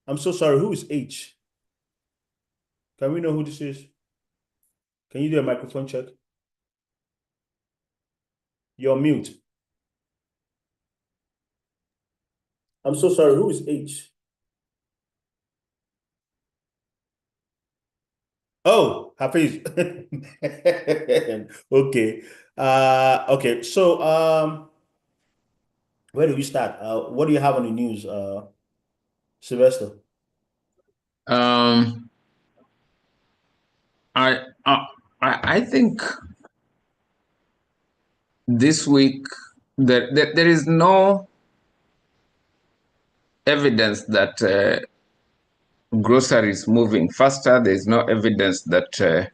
I'm so sorry. Who is H? Can we know who this is? Can you do a microphone check? You're mute. I'm so sorry. Who is H? Oh, Hafiz. Okay. Okay. So, where do we start? What do you have on the news, Sylvester? Um, I, I I think this week there is no evidence that groceries moving faster. There is no evidence that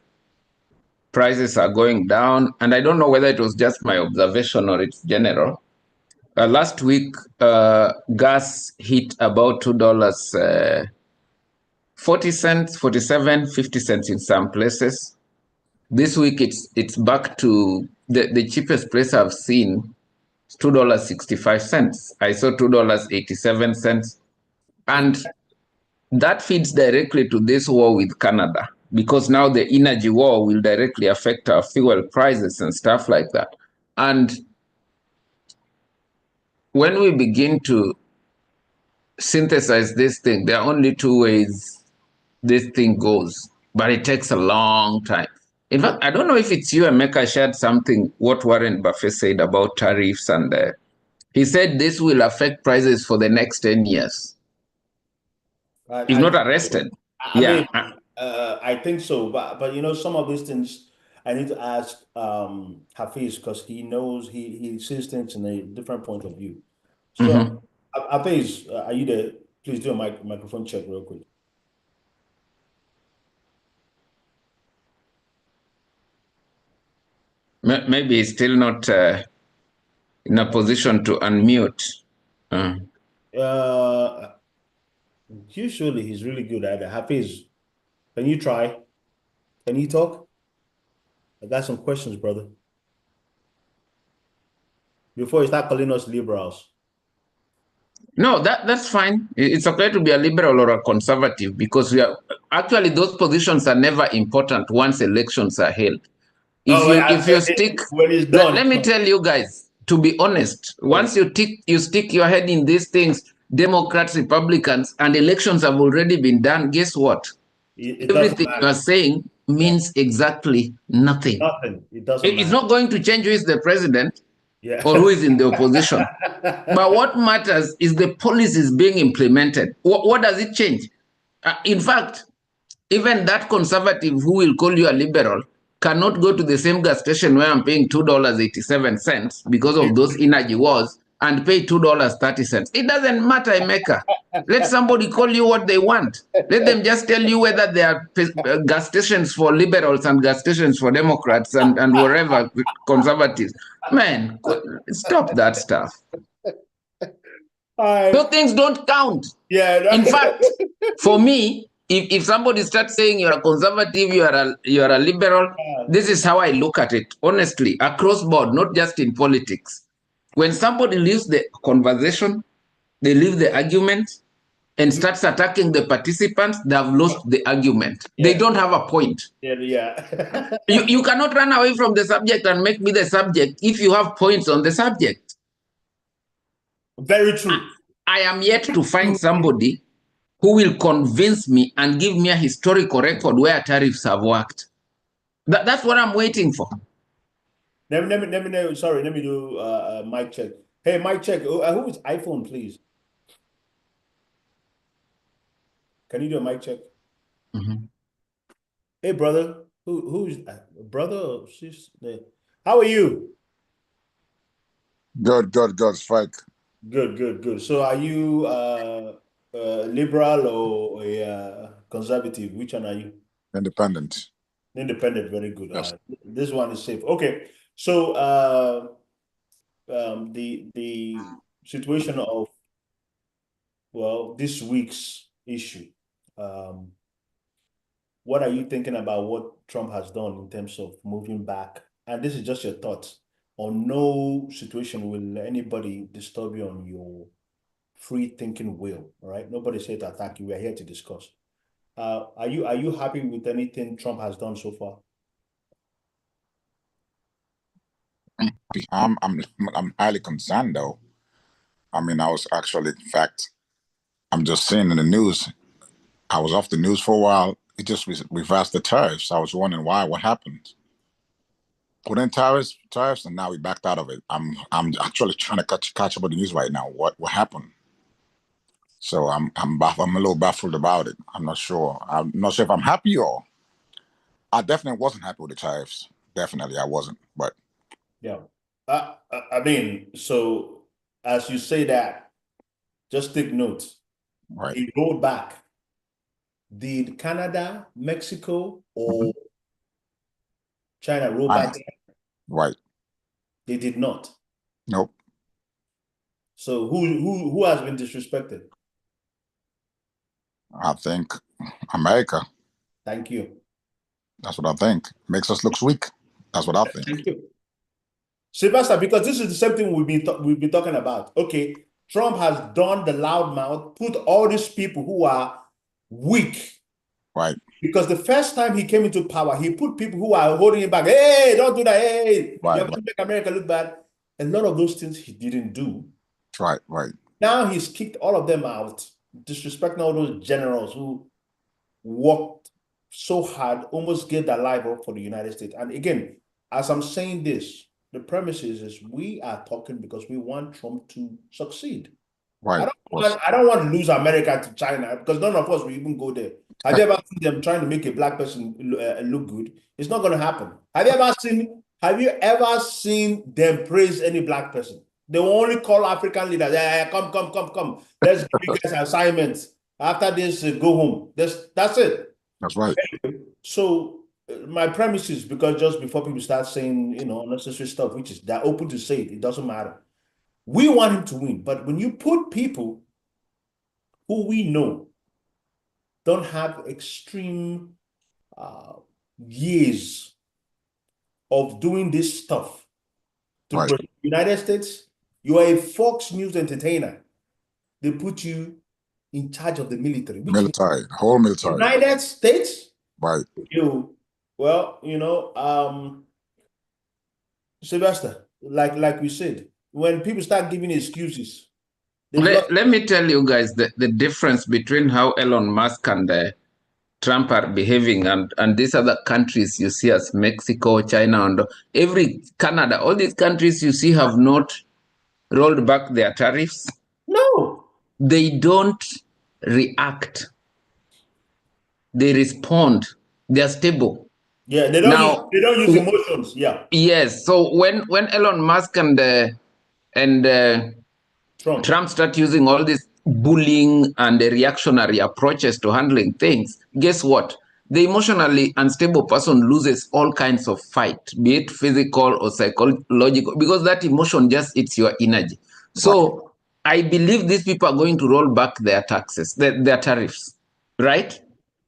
prices are going down, and I don't know whether it was just my observation or it's general. Last week, gas hit about $2, 40 cents, 47, 50 cents in some places. This week, it's back to the cheapest place I've seen. $2.65. I saw $2.87. And that feeds directly to this war with Canada, because now the energy war will directly affect our fuel prices and stuff like that. And when we begin to synthesize this thing, there are only two ways this thing goes, but it takes a long time. In fact, I don't know if it's you, Emeka, shared something, what Warren Buffett said about tariffs, and he said this will affect prices for the next 10 years. If I not arrested. I Yeah. mean, I think so, but some of these things I need to ask Hafiz because he knows he sees things in a different point of view. So, Mhm. Hafiz, are you there? Please do a microphone check real quick. Maybe he's still not in a position to unmute. Uh, Uh, Usually he's really good at it. Hafiz, can you try? Can you talk? I got some questions, brother. Before you start calling us liberals. no, that's fine. It's okay to be a liberal or a conservative, because we are actually, those positions are never important once elections are held. Oh, If you stick, when it's done. let me tell you guys, to be honest, Okay. once you stick your head in these things, Democrats, Republicans, and elections have already been done, guess what? It doesn't Everything you are matter. saying Yeah. means exactly nothing. Nothing. It doesn't It's matter. not going to change who is the president Yeah. or who is in the opposition. But what matters is the policies being implemented. What does it change? In fact, even that conservative who will call you a liberal cannot go to the same gas station where I'm paying $2.87 because of those energy wars and pay $2.30. It doesn't matter, Emeka. Let somebody call you what they want. Let them just tell you whether there are gas stations for liberals and gas stations for Democrats and whatever conservatives. Man, stop that stuff. Those things don't count. Yeah. In fact, for me, if somebody starts saying you're a conservative, you're a liberal, this is how I look at it, honestly, across board, not just in politics. When somebody leaves the conversation, they leave the argument and starts attacking the participants, they have lost the argument. They Yeah. don't have a point. Yeah. You cannot run away from the subject and make me the subject if you have points on the subject. Very true. I am yet to find somebody who will convince me and give me a historical record where tariffs have worked. That's what I'm waiting for. Let me know. Sorry, let me do mic check. Hey, mic check. Who is iPhone, please? Can you do a mic check? Mhm. Hey, brother. Who's brother or sister? How are you? Good, Spike. Good. So, are you liberal or a conservative? Which one are you? Independent. Independent. Very good. Yes. This one is safe. Okay. So, the situation of this week's issue. Um, what are you thinking about what Trump has done in terms of moving back? And this is just your thoughts. On no situation will anybody disturb you on your free thinking will. All right. Nobody said to attack you. We are here to discuss. Are you happy with anything Trump has done so far? I'm highly concerned though. I mean, I was actually, in fact, I'm just seeing in the news. I was off the news for a while. It just reversed the tariffs. I was wondering why. What happened? Put in tariffs, and now we backed out of it. I'm actually trying to catch up with the news right now. What happened? So I'm a little baffled about it. I'm not sure. I'm not sure if I'm happy or. I definitely wasn't happy with the tariffs. Definitely, I wasn't. But yeah, I mean, so as you say that, just take note. right, He rolled back. Did Canada, Mexico, or China roll back? right. They did not. Nope. So who has been disrespected? I think America. Thank you. That's what I think. Makes us look weak. That's what I think. Thank you, Sylvester. Because this is the same thing we've been talking about. Okay, Trump has done the loudmouth, put all these people who are weak. Right. Because the first time he came into power, he put people who are holding him back. Hey, don't do that. Hey, right, you're going to make America look bad. A lot of those things he didn't do. Right, right. Now he's kicked all of them out, disrespecting all those generals who worked so hard, almost gave their life up for the United States. And again, as I'm saying this, the premise is we are talking because we want Trump to succeed. Right. I don't want to lose America to China because none of us will even go there. Have you ever seen them trying to make a black person look good? It's not going to happen. Have you ever seen them praise any black person? They will only call African leaders. Yeah, come. Let's give you guys assignments. After this, go home. That's it. That's right. So my premise is because just before people start saying unnecessary stuff, which is they're open to say it doesn't matter. We want him to win, but when you put people who we know don't have extreme years of doing this stuff to right. the United States, you are a Fox News entertainer. They put you in charge of the military. Whole military. United States? Right. Sylvester, like we said, when people start giving excuses. Let me tell you guys the difference between how Elon Musk and Trump are behaving and these other countries you see as Mexico, China, and Canada, all these countries you see have not rolled back their tariffs. No. They don't react. They respond. They're stable. Yeah, they don't use emotions. Yeah. Yes. So when Elon Musk and Trump start using all these bullying and the reactionary approaches to handling things, guess what? The emotionally unstable person loses all kinds of fight, be it physical or psychological, because that emotion just eats your energy. So I believe these people are going to roll back their taxes, their tariffs, right?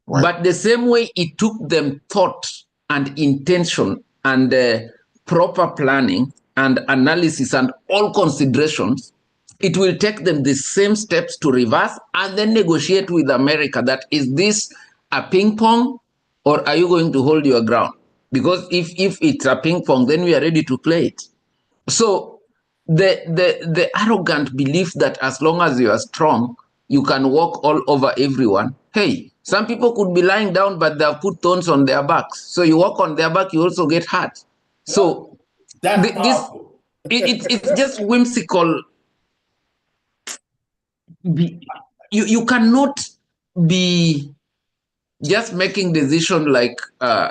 But the same way it took them thought and intention and proper planning and analysis and all considerations, it will take them the same steps to reverse and then negotiate with America that is this a ping pong or are you going to hold your ground? Because if it's a ping pong, then we are ready to play it. So the arrogant belief that as long as you are strong, you can walk all over everyone. Hey, some people could be lying down, but they've put thorns on their backs. So you walk on their back, you also get hurt. So it's just whimsical. You cannot be just making decision like a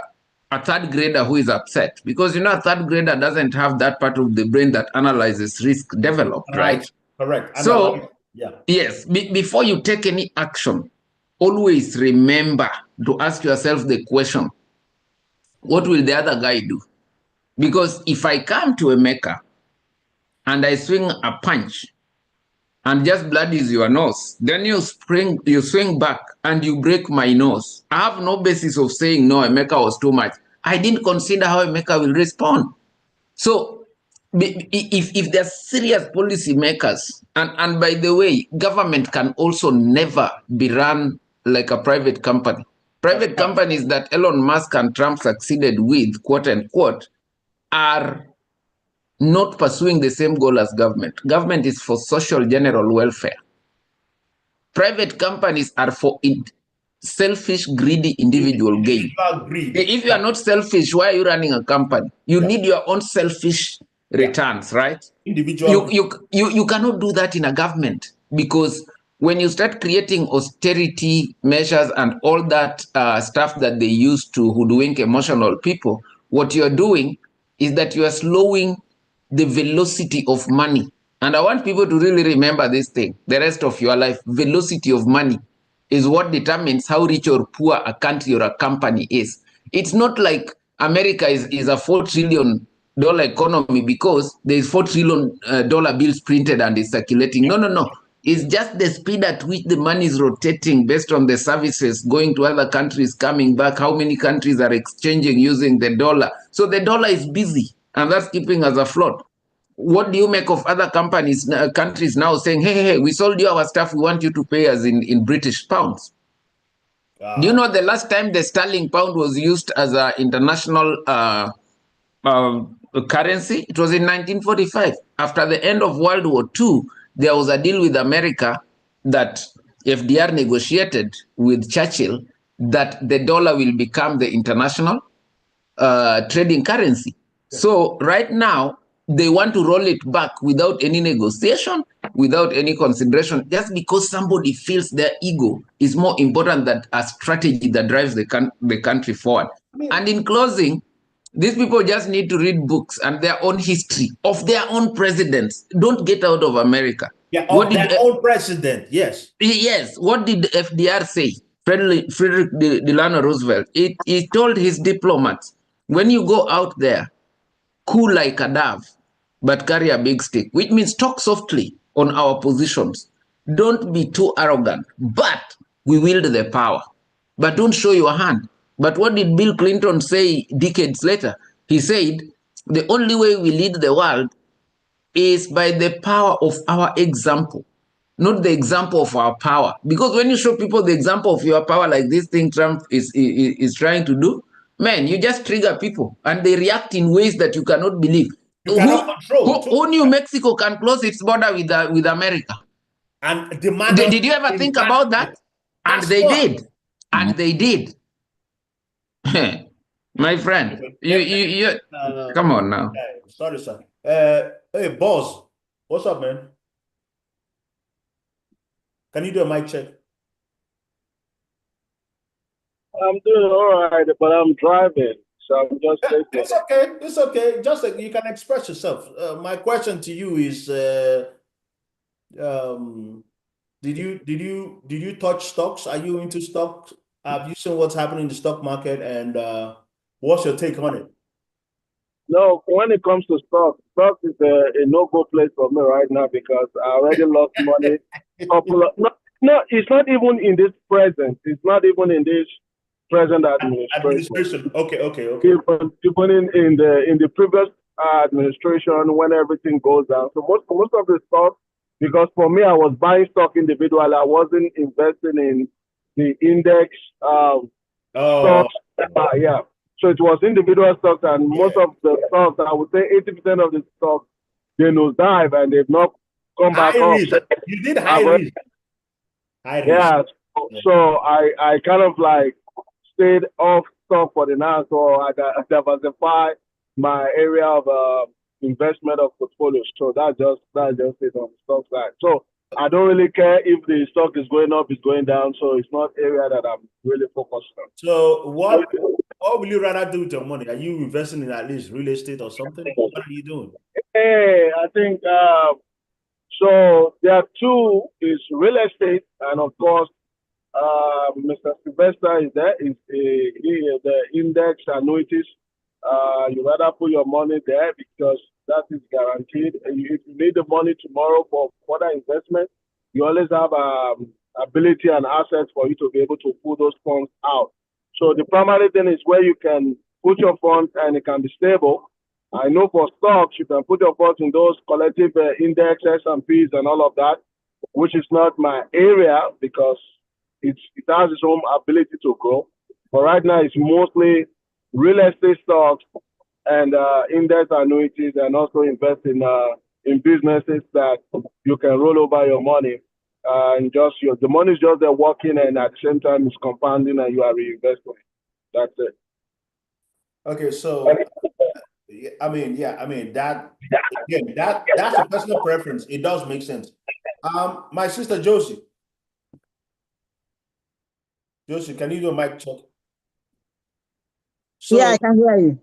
third grader who is upset, because a third grader doesn't have that part of the brain that analyzes risk developed, right? Correct. So yes, before you take any action, always remember to ask yourself the question, what will the other guy do? Because if I come to a maker and I swing a punch and just blood is your nose, then you swing back and you break my nose. I have no basis of saying, no, Emeka was too much. I didn't consider how Emeka will respond. So if they're serious policymakers, and by the way, government can also never be run like a private company. Private companies that Elon Musk and Trump succeeded with, quote unquote, are not pursuing the same goal as government. Government is for social general welfare. Private companies are for selfish, greedy individual gain. If you are not selfish, why are you running a company? You need your own selfish returns, right? Individual. You cannot do that in a government, because when you start creating austerity measures and all that stuff that they use to hoodwink emotional people, what you're doing is that you are slowing the velocity of money. And I want people to really remember this thing the rest of your life. Velocity of money is what determines how rich or poor a country or a company is. It's not like America is a $4 trillion economy because there's $4 trillion bills printed and is circulating. No. It's just the speed at which the money is rotating based on the services going to other countries, coming back, how many countries are exchanging using the dollar. So the dollar is busy, and that's keeping us afloat. What do you make of other countries now saying, hey, we sold you our stuff, we want you to pay us in British pounds? Do you know the last time the sterling pound was used as an international currency? It was in 1945. After the end of World War II, there was a deal with America that FDR negotiated with Churchill that the dollar will become the international trading currency. So right now, they want to roll it back without any negotiation, without any consideration, just because somebody feels their ego is more important than a strategy that drives the country forward. And in closing, these people just need to read books and their own history of their own presidents. Don't get out of America. Yeah, of their own president, yes. Yes. What did FDR say? Frederick Delano Roosevelt. He told his diplomats, when you go out there, cool like a dove, but carry a big stick, which means talk softly on our positions. Don't be too arrogant, but we wield the power. But don't show your hand. But what did Bill Clinton say decades later? He said, the only way we lead the world is by the power of our example, not the example of our power. Because when you show people the example of your power, like this thing Trump is trying to do, man, you just trigger people and they react in ways that you cannot believe. You cannot control. Who New Mexico can close its border with America? And did you ever think about that? And they did. And they did. My friend, you come on now. Sorry, sir. Hey, boss, what's up, man? Can you do a mic check? I'm doing all right, but I'm driving, so I'm just listening. It's okay. It's okay. Just you can express yourself. My question to you is, did you touch stocks? Are you into stocks? Have you seen what's happening in the stock market, and what's your take on it? No, when it comes to stocks is a no-go place for me right now because I already lost money. No, it's not even in this present. It's not even in this present administration. Okay. Even in the previous administration, when everything goes down. So most of the stocks, because for me, I was buying stock individually. I wasn't investing in the index. Stocks. Yeah. So it was individual stocks, and most of the stocks, I would say 80% of the stocks, they nosedive and they've not come back up. You did high risk. Yeah. So I kind of like stayed off stock for the now, so I diversify my area of investment of portfolio. So that's just it on the stock side. So I don't really care if the stock is going up, it's going down. So it's not area that I'm really focused on. So what will you rather do with your money? Are you investing in at least real estate or something? What are you doing? Hey, I think so. There are two: is real estate, and of course, Mr. Sylvester is there. Is the index annuities. You rather put your money there because that is guaranteed. And if you need the money tomorrow for further investment, you always have ability and assets for you to be able to pull those funds out. So the primary thing is where you can put your funds and it can be stable. I know for stocks, you can put your funds in those collective index S&Ps and all of that, which is not my area because it has its own ability to grow. But right now, it's mostly real estate stocks and index annuities, and also invest in businesses that you can roll over your money. And just the money is just there working, and at the same time, it's compounding, and you are reinvesting. That's it. Okay, so I mean, that again, that's a personal preference. It does make sense. My sister Josie, can you do a mic check? So, yeah, I can hear you.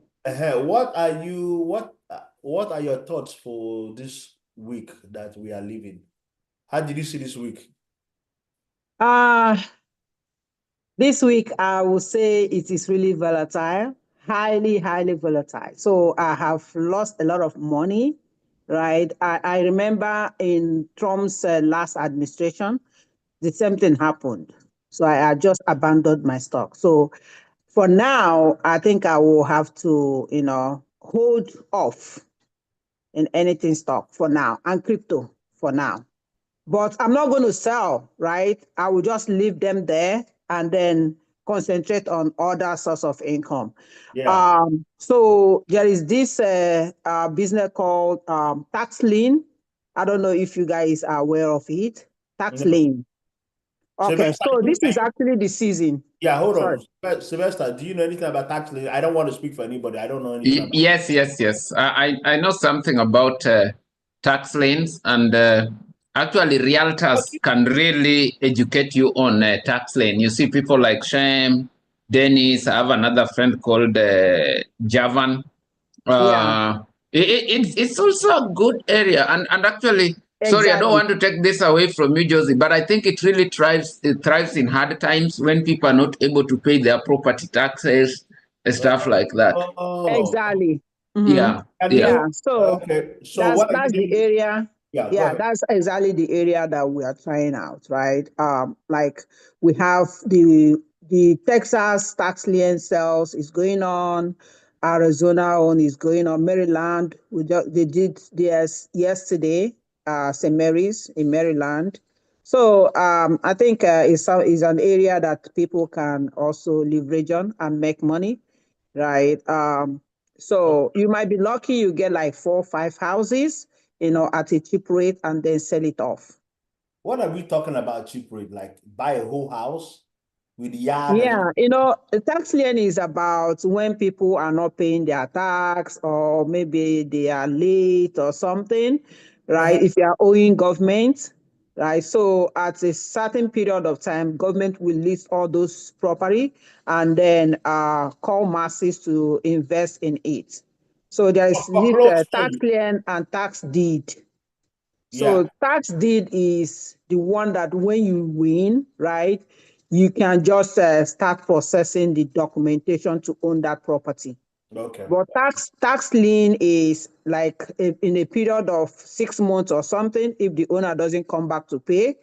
What are your thoughts for this week that we are living? How did you see this week? This week I would say it is really volatile, highly volatile. So I have lost a lot of money, right? I remember in Trump's last administration, the same thing happened. So I just abandoned my stock. So for now, I think I will have to, hold off in anything stock for now and crypto for now. But I'm not going to sell, right? I will just leave them there and then concentrate on other source of income. Yeah. So there is this business called Tax Lien. I don't know if you guys are aware of it. Tax Lien. Okay, so this is actually the season. Yeah, hold on. Sylvester, do you know anything about tax lien? I don't want to speak for anybody. I don't know anything about Yes. I know something about tax liens, and actually realtors can really educate you on tax lien. You see people like Shem, Dennis. I have another friend called Javan. It's also a good area, and actually, sorry, I don't want to take this away from you, Josie, but I think it really thrives in hard times when people are not able to pay their property taxes and stuff like that. Exactly. Yeah. So that's the area. Yeah, that's exactly the area that we are trying out, right? Like we have the Texas tax lien sales is going on, Arizona one is going on, Maryland. They did theirs yesterday, St. Mary's in Maryland. So I think it's an area that people can also leverage on and make money, right? So you might be lucky you get like 4 or 5 houses, at a cheap rate and then sell it off. What are we talking about cheap rate? Like buy a whole house with yard? Yeah, the tax lien is about when people are not paying their tax or maybe they are late or something, right? If you are owing government, right? So at a certain period of time, government will list all those property and then call masses to invest in it. So there is this tax lien and tax deed. So tax deed is the one that when you win, right, you can just start processing the documentation to own that property. Okay. But tax lien is like in a period of 6 months or something. If the owner doesn't come back to pay,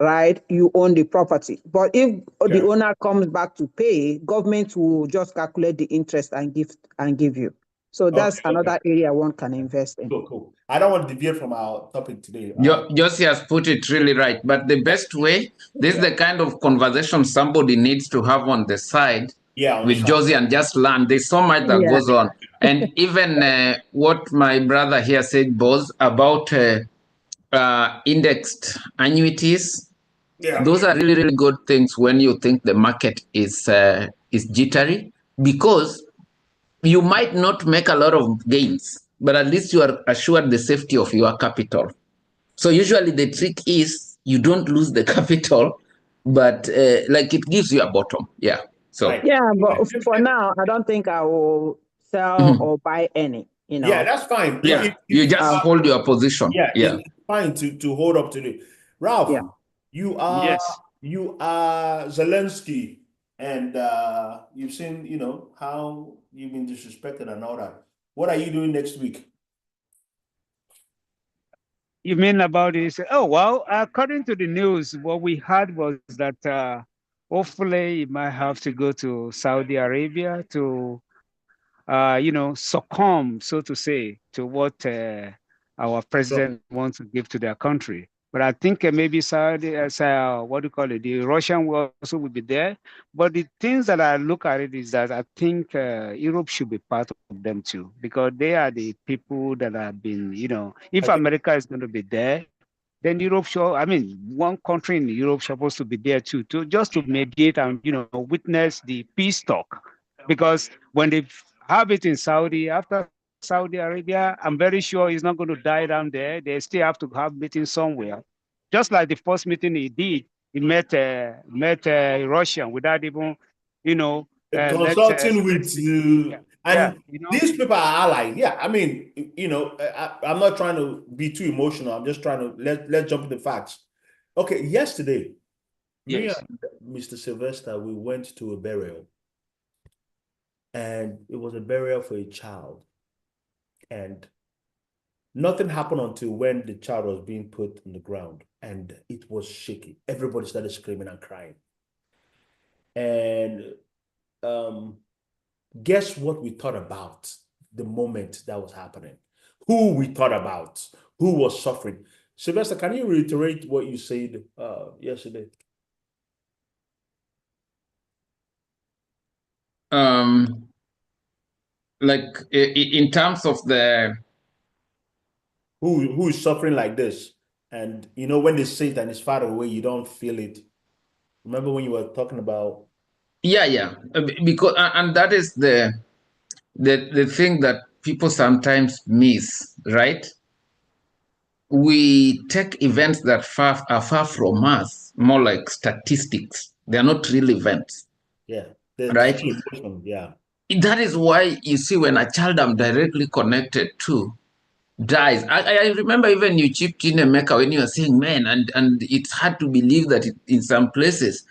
right, you own the property. But if the owner comes back to pay, government will just calculate the interest and give you. So that's another area one can invest in. Cool. I don't want to deviate from our topic today. Josie has put it really right. But the best way, this is the kind of conversation somebody needs to have on the side with Josie and just learn. There's so much that goes on. And even what my brother here said, Boz, about indexed annuities, those are really, really good things when you think the market is jittery, because you might not make a lot of gains, but at least you are assured the safety of your capital. So usually the trick is you don't lose the capital, but like it gives you a bottom. Yeah. So but for now, I don't think I will sell or buy any. Yeah, that's fine. Yeah, you just hold your position. Yeah. It's fine to hold up to it. Ralph, you are Zelensky, and you've seen, how you've been disrespected and all that. What are you doing next week? You mean about this? Oh, well, according to the news, what we heard was that hopefully you might have to go to Saudi Arabia to succumb, so to say, to what our president wants to give to their country. But I think maybe Saudi, what do you call it? The Russian will also will be there. But the things that I look at it is that I think Europe should be part of them too, because they are the people that have been, if I think America is going to be there, then Europe should, I mean, one country in Europe supposed to be there too, to just to mediate and, witness the peace talk. Because when they have it in Saudi, after Saudi Arabia, I'm very sure he's not going to die down there. They still have to have meetings somewhere. Just like the first meeting he did, he met Russian without even, consulting with yeah, and yeah. these people are allied. Yeah, I mean, I'm not trying to be too emotional. I'm just trying to let's jump into facts. Okay, yesterday, me Yes. and Mr. Sylvester, we went to a burial, and it was a burial for a child, and nothing happened until when the child was being put on the ground, and it was shaky. Everybody started screaming and crying, and guess what we thought about the moment that was happening? Who we thought about? Who was suffering? Sylvester, can you reiterate what you said yesterday? Like in terms of the Who is suffering like this? And when they say it and it's far away, you don't feel it. Remember when you were talking about yeah, because and that is the thing that people sometimes miss, right? We take events that are far from us more like statistics. They are not real events, yeah, the right? emotion, yeah. That is why you see when a child I'm directly connected to dies. I remember even you chipped in, Emeka, when you were saying, man, and it's hard to believe that in some places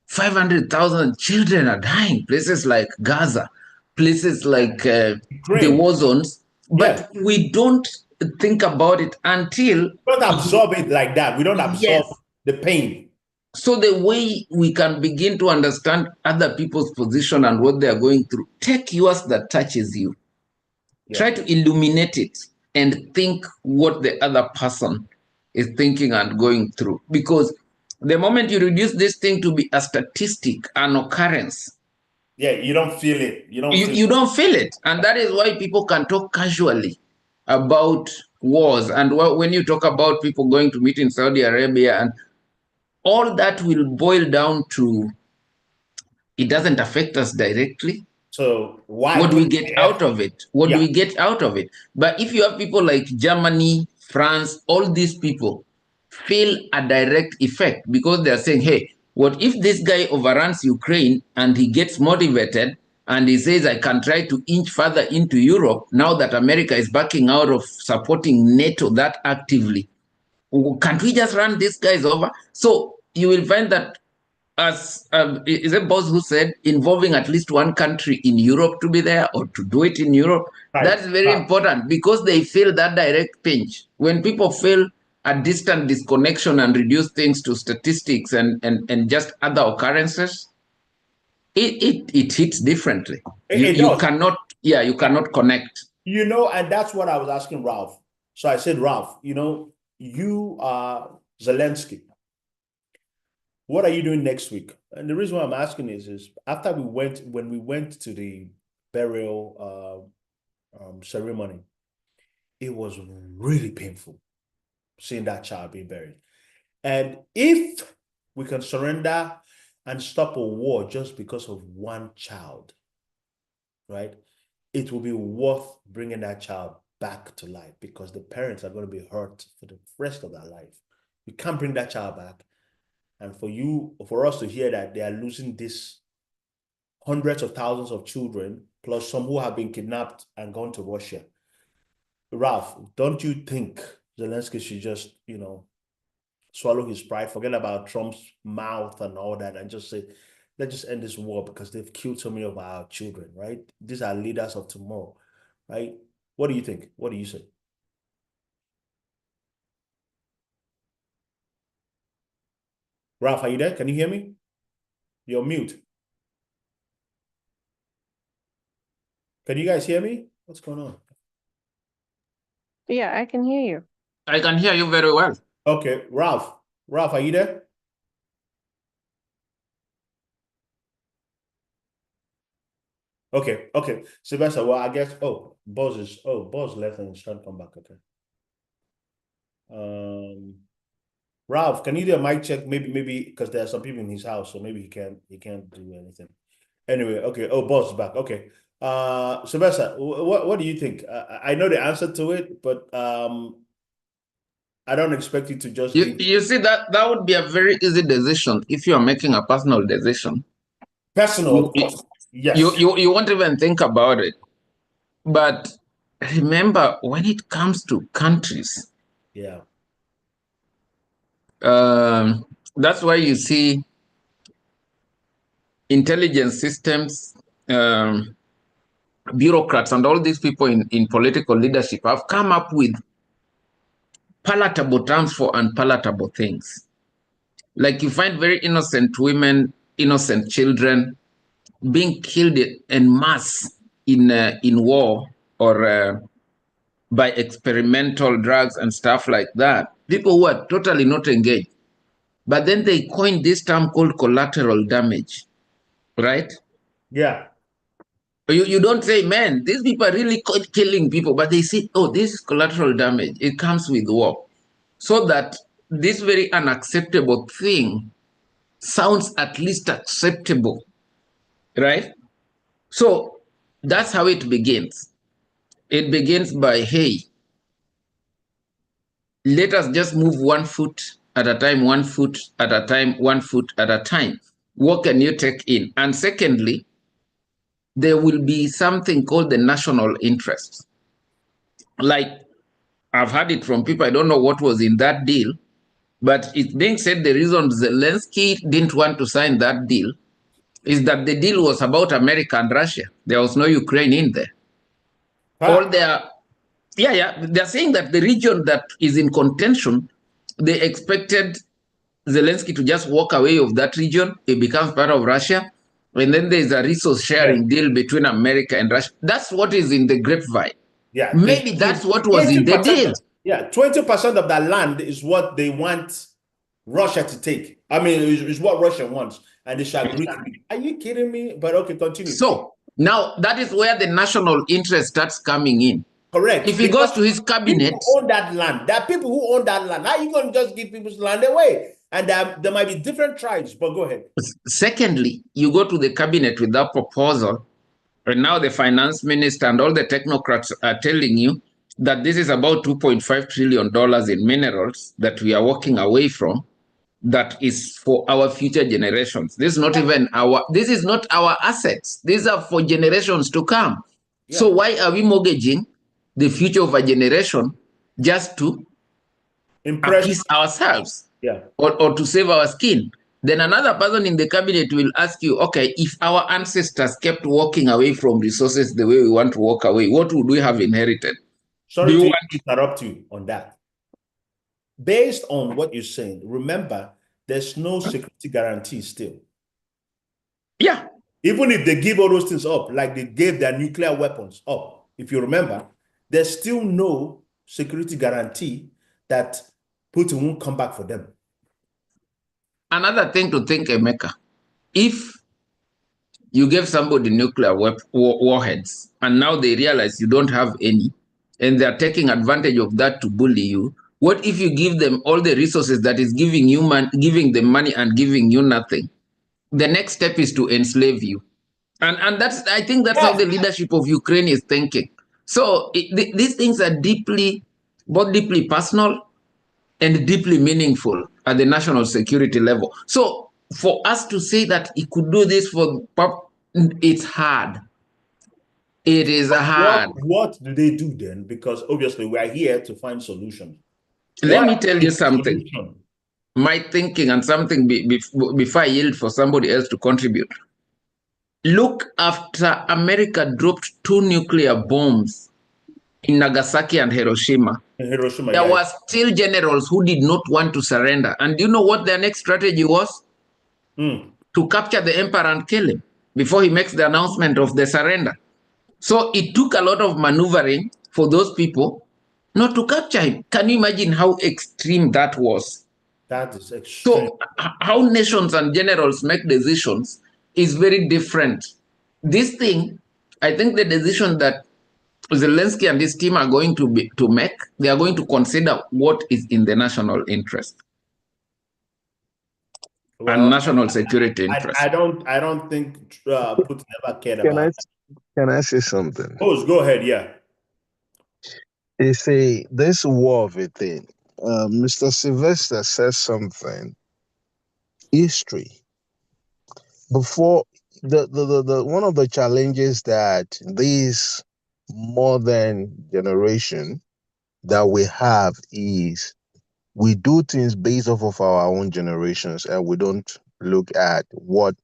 500,000 children are dying. Places like Gaza, places like the Ukraine, war zones, yeah. but we don't think about it until We don't absorb it like that. We don't absorb yes. the pain. So the way we can begin to understand other people's position and what they are going through, take yours that touches you. Yeah. Try to illuminate it and think what the other person is thinking and going through. Because the moment you reduce this thing to be a statistic, an occurrence, Yeah, you don't feel it. You don't feel you don't feel it. And that is why people can talk casually about wars. And when you talk about people going to meet in Saudi Arabia, and all that will boil down to it doesn't affect us directly. so why What do put we get the out effort? of it? What do Yeah. we get out of it? But if you have people like Germany, France, all these people feel a direct effect because they're saying, hey, what if this guy overruns Ukraine and he gets motivated and he says, I can try to inch further into Europe now that America is backing out of supporting NATO that actively? Can't we just run these guys over? So you will find that as is it Boss who said involving at least one country in Europe to be there or to do it in Europe. Right. That's very Right. important because they feel that direct pinch. When people feel a distant disconnection and reduce things to statistics and just other occurrences, it hits differently. It You does. cannot, yeah, you cannot connect. And that's what I was asking Ralph. So I said, Ralph, you are Zelensky. What are you doing next week? And the reason why I'm asking is after when we went to the burial ceremony, it was really painful seeing that child being buried. And if we can surrender and stop a war just because of one child, right? It will be worth bringing that child back to life because the parents are going to be hurt for the rest of their life. We can't bring that child back. And for us to hear that they are losing this hundreds of thousands of children, plus some who have been kidnapped and gone to Russia. Ralph, don't you think Zelensky should just, swallow his pride, forget about Trump's mouth and all that, and just say, let's just end this war because they've killed so many of our children, right? These are leaders of tomorrow, right? What do you think? What do you say? Ralph, are you there? Can you hear me? You're mute. Can you guys hear me? What's going on? Yeah, I can hear you. I can hear you very well. Okay, Ralph. Ralph, are you there? Okay. Sylvester, well, I guess, Buzz left and he's trying to come back. Okay. Ralph, can you do a mic check? Maybe because there are some people in his house, so maybe he can't do anything. Anyway, okay. Oh, Buzz is back. Okay. Sylvester, what do you think? I know the answer to it, but I don't expect you to just you see that would be a very easy decision if you are making a personal decision. Personal, of course. Yes. You won't even think about it. But remember, when it comes to countries, yeah, that's why you see intelligence systems, bureaucrats, and all these people in political leadership have come up with palatable terms for unpalatable things. Like you find very innocent women, innocent children being killed en masse in war or by experimental drugs and stuff like that. People who are totally not engaged. But then they coined this term called collateral damage, right? Yeah. You don't say, man, these people are really killing people, but they say, oh, this is collateral damage. It comes with war. So that this very unacceptable thing sounds at least acceptable, right? So that's how it begins. It begins by, hey, let us just move 1 foot at a time, 1 foot at a time, 1 foot at a time. What can you take in? And secondly, there will be something called the national interest. Like I've heard it from people, I don't know what was in that deal, but it's being said the reason Zelensky didn't want to sign that deal is that the deal was about America and Russia. There was no Ukraine in there. All their, they're saying that the region that is in contention, they expected Zelensky to just walk away of that region. It becomes part of Russia. And then there's a resource sharing deal between America and Russia. That's what is in the grapevine. Yeah. Maybe that's what was in the deal. Yeah, 20% of that land is what they want Russia to take. I mean, is what Russia wants. And they shall agree to it. Are you kidding me? But okay, continue. So now that is where the national interest starts coming in. Correct. If he goes to his cabinet, people own that land. There are people who own that land. How are you going to just give people's land away? And there might be different tribes, but go ahead. Secondly, you go to the cabinet with that proposal, and now the finance minister and all the technocrats are telling you that this is about $2.5 trillion in minerals that we are walking away from. That is for our future generations. This is not even this is not our assets. These are for generations to come. Yeah. So why are we mortgaging the future of a generation just to appease ourselves? Yeah. Or to save our skin? Then another person in the cabinet will ask you, okay, if our ancestors kept walking away from resources the way we want to walk away, what would we have inherited? Sorry to interrupt you on that. Based on what you're saying, remember, there's no security guarantee still. Yeah. Even if they give all those things up, like they gave their nuclear weapons up, if you remember, there's still no security guarantee that Putin won't come back for them. Another thing to think, Emeka, if you gave somebody nuclear warheads and now they realize you don't have any and they're taking advantage of that to bully you, what if you give them all the resources that is giving them money and giving you nothing? The next step is to enslave you. And I think that's how the leadership of Ukraine is thinking. So these things are both deeply personal and deeply meaningful at the national security level. So for us to say that he could do this it's hard. It is hard. What do they do then? Because obviously we are here to find solutions. Let me tell you something. My thinking and something before I yield for somebody else to contribute. Look, after America dropped 2 nuclear bombs in Nagasaki and Hiroshima, there were still generals who did not want to surrender. And do you know what their next strategy was? To capture the emperor and kill him before he makes the announcement of the surrender. So it took a lot of maneuvering for those people not to capture him. Can you imagine how extreme that was? That is extreme. So how nations and generals make decisions is very different. This thing, I think the decision that Zelensky and his team are going to make, they are going to consider what is in the national interest and national security interest. I don't think Putin ever cared about that. Can I say something? Oh, go ahead, yeah. You see, this war of a thing, Mr. Sylvester says something. History. Before the one of the challenges that this modern generation that we have is we do things based off of our own generations, and we don't look at what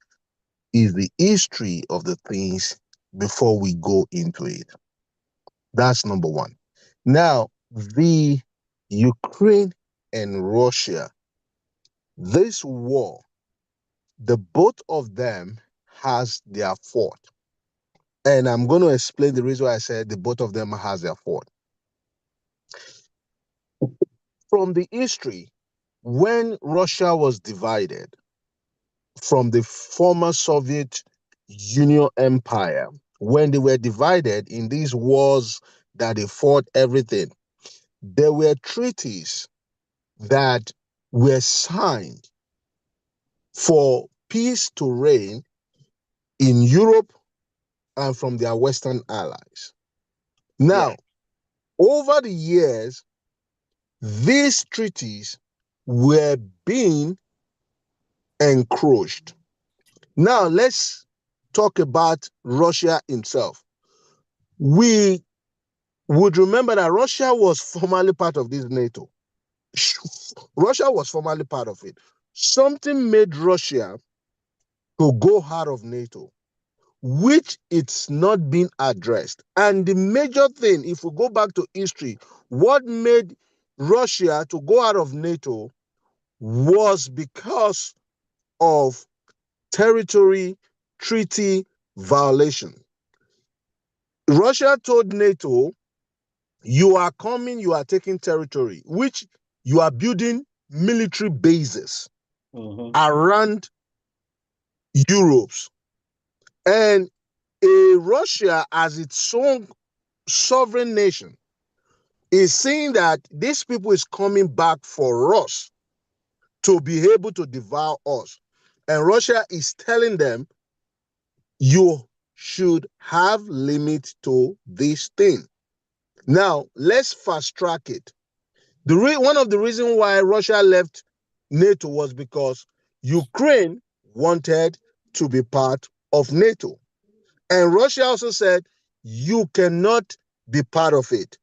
is the history of the things before we go into it. That's number one. Now, the Ukraine and Russia, this war, the both of them has their fault. And I'm going to explain the reason why I said the both of them has their fault. From the history, when Russia was divided from the former Soviet Union Empire, when they were divided in these wars that they fought everything, there were treaties that were signed for peace to reign in Europe and from their Western allies. Now, over the years, these treaties were being encroached. Now, let's talk about Russia himself. We would remember that Russia was formerly part of this NATO. Russia was formerly part of it. Something made Russia to go out of NATO, which it's not been addressed. And the major thing, if we go back to history, what made Russia to go out of NATO was because of territory treaty violation. Russia told NATO, you are coming, you are taking territory, which you are building military bases around Europe. And Russia, as its own sovereign nation, is saying that these people is coming back for us to be able to devour us. And Russia is telling them, you should have limit to this thing. Now, let's fast track it. One of the reasons why Russia left NATO was because Ukraine wanted to be part of NATO. And Russia also said, you cannot be part of it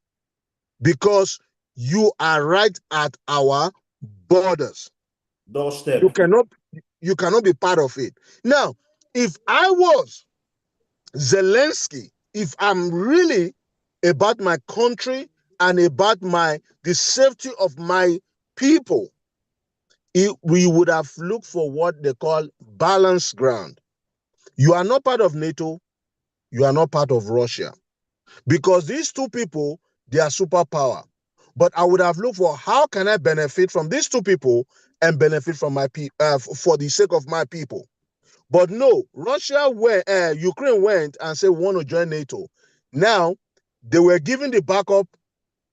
because you are right at our borders. Doorstep. You cannot be part of it. Now, if I was Zelensky, if I'm really about my country and about the safety of my people, we would have looked for what they call balanced ground. You are not part of NATO, you are not part of Russia. Because these two people, they are superpower. But I would have looked for how can I benefit from these two people and benefit from my for the sake of my people. But no, Ukraine went and said we want to join NATO. Now, they were given the backup.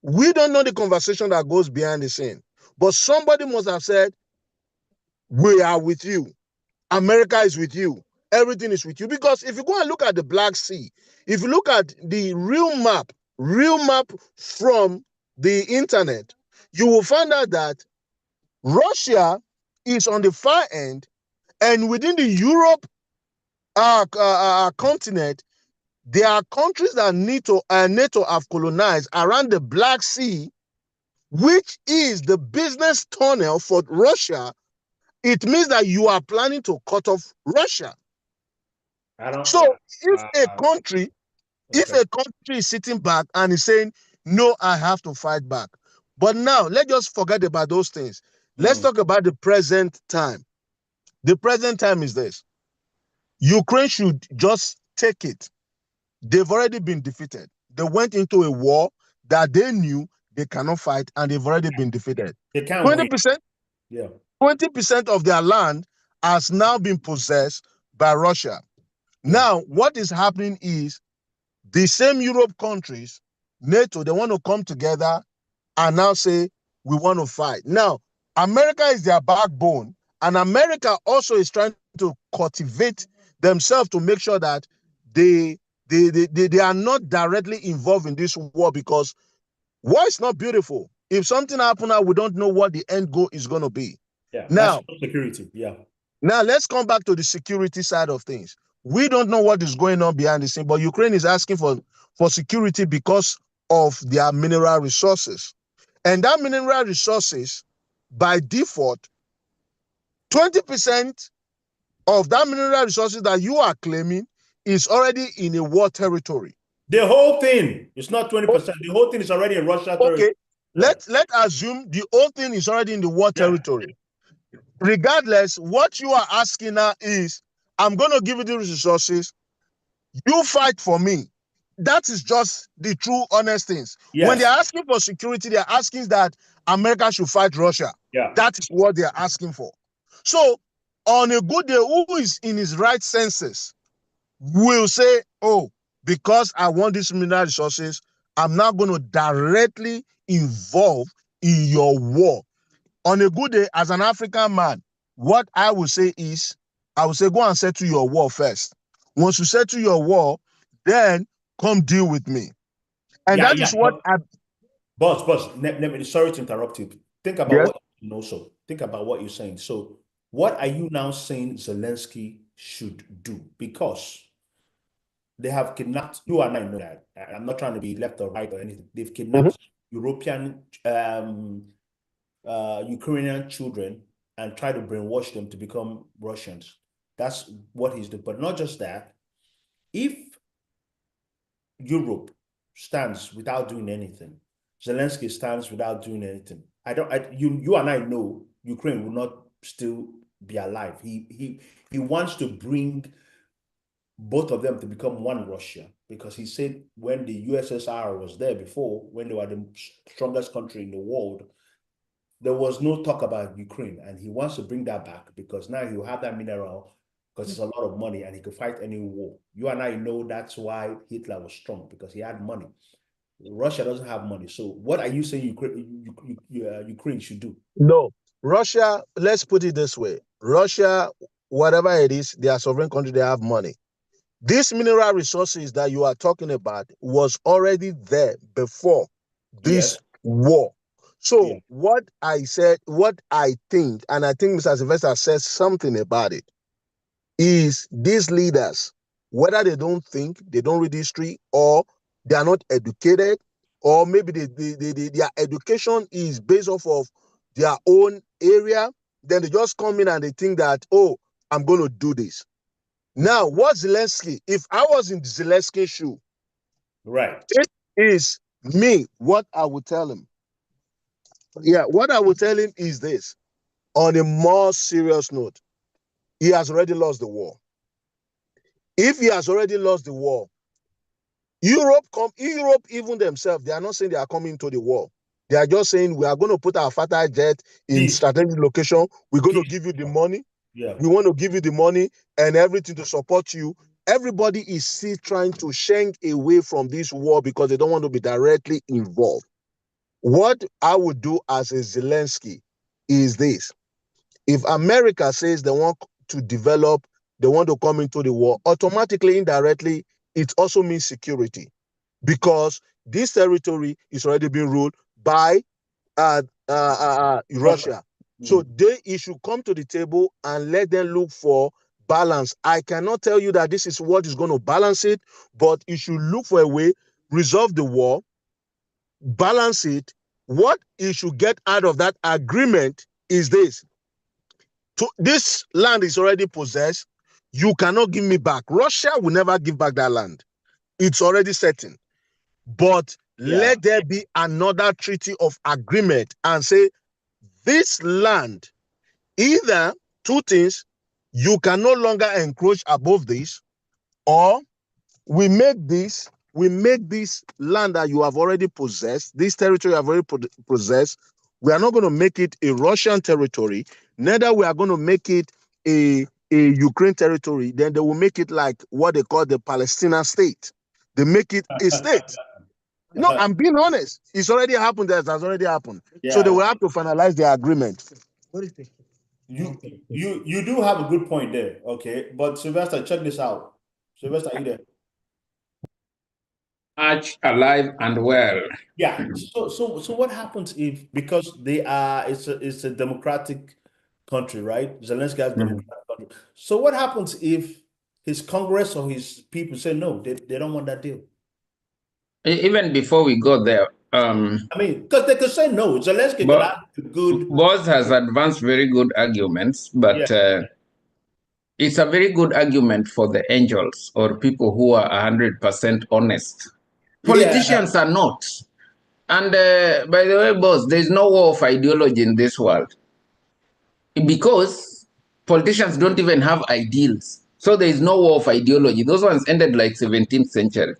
We don't know the conversation that goes behind the scene. But somebody must have said, we are with you. America is with you. Everything is with you. Because if you go and look at the Black Sea, if you look at the real map from the internet, you will find out that Russia is on the far end, and within the Europe continent, there are countries that NATO have colonized around the Black Sea, which is the business tunnel for Russia. It means that you are planning to cut off Russia. So if a country is sitting back and is saying, no, I have to fight back. But now, let's just forget about those things. Let's talk about the present time. The present time is this. Ukraine should just take it. they've already been defeated. They went into a war that they knew they cannot fight, and they've already been defeated. They can't 20%, yeah. 20% of their land has now been possessed by Russia. Now, what is happening is the same Europe countries, NATO, they want to come together and now say, we want to fight. Now, America is their backbone, and America also is trying to cultivate themselves to make sure that they are not directly involved in this war, because war is not beautiful. If something happens now, we don't know what the end goal is going to be. Yeah. Now, security. Yeah. Now, let's come back to the security side of things. We don't know what is going on behind the scene, but Ukraine is asking for security because of their mineral resources. And that mineral resources, by default, 20% of that mineral resources that you are claiming is already in a war territory. The whole thing, it's not 20%. The whole thing is already in Russia territory. Okay, let's assume the whole thing is already in the war territory. Regardless, what you are asking now is, I'm going to give you the resources. You fight for me. That is just the true, honest things. Yes. When they're asking for security, they're asking that America should fight Russia. Yeah. That is what they're asking for. So, on a good day, who is in his right senses will say, oh, because I want these mineral resources, I'm not going to directly involve in your war. On a good day, as an African man, what I will say is, I will say, go and settle your war first. Once you settle your war, then come deal with me. And that is what Boss, sorry to interrupt you. Think about what you know. So think about what you're saying. So what are you now saying Zelensky should do? Because they have kidnapped, you and I know that. I'm not trying to be left or right or anything. They've kidnapped European, Ukrainian children and try to brainwash them to become Russians. That's what he's doing. But not just that. If Europe stands without doing anything, Zelensky stands without doing anything, you and I know Ukraine will not still be alive. He wants to bring both of them to become one Russia, because he said when the USSR was there before, when they were the strongest country in the world, there was no talk about Ukraine, and he wants to bring that back because now he'll have that mineral, because it's a lot of money and he could fight any war. You and I know that's why Hitler was strong, because he had money. Russia doesn't have money. So what are you saying Ukraine should do? No, Russia, let's put it this way. Russia, whatever it is, they are sovereign country, they have money. These mineral resources that you are talking about was already there before this war. So what I said, what I think, and I think Mr. Sylvester says something about it, is these leaders, whether they don't think, they don't read history, or they are not educated, or maybe their education is based off of their own area, then they just come in and they think that, oh, I'm going to do this. Now, what Zelensky, if I was in Zelensky's shoe, right, it is me, what I would tell him. Yeah, what I would tell him is this. On a more serious note, he has already lost the war. If he has already lost the war, Europe even themselves, they are not saying they are coming to the war. They are just saying, we are going to put our fighter jet in strategic location. We're going to give you the money. Yeah. We want to give you the money and everything to support you. Everybody is still trying to shrink away from this war because they don't want to be directly involved. What I would do as a Zelensky is this. If America says they want to develop, they want to come into the war, automatically, indirectly, it also means security, because this territory is already being ruled by Russia. So it should come to the table and let them look for balance. I cannot tell you that this is what is going to balance it, but you should look for a way, resolve the war, balance it. What you should get out of that agreement is this. This land is already possessed. You cannot give me back. Russia will never give back that land. It's already certain. But let there be another treaty of agreement and say, this land, either two things, you can no longer encroach above this, or we make this land that you have already possessed, this territory you have already possessed. We are not going to make it a Russian territory. Neither we are going to make it a Ukraine territory. Then they will make it like what they call the Palestinian state. They make it a state. No, I'm being honest. It's already happened. That has already happened. Yeah. So they will have to finalize their agreement. You do have a good point there, okay? But Sylvester, check this out. Sylvester, are you there? Much alive and well. Yeah. So what happens if, because it's a democratic country, right? Zelensky has democratic country. So what happens if his Congress or his people say no, they don't want that deal? Even before we go there, I mean, because they could say no. Zelensky could have good. Boz has advanced very good arguments, but it's a very good argument for the angels or people who are 100% honest. Politicians are not. And by the way, Boz, there's no war of ideology in this world because politicians don't even have ideals. So there is no war of ideology. Those ones ended like 17th century.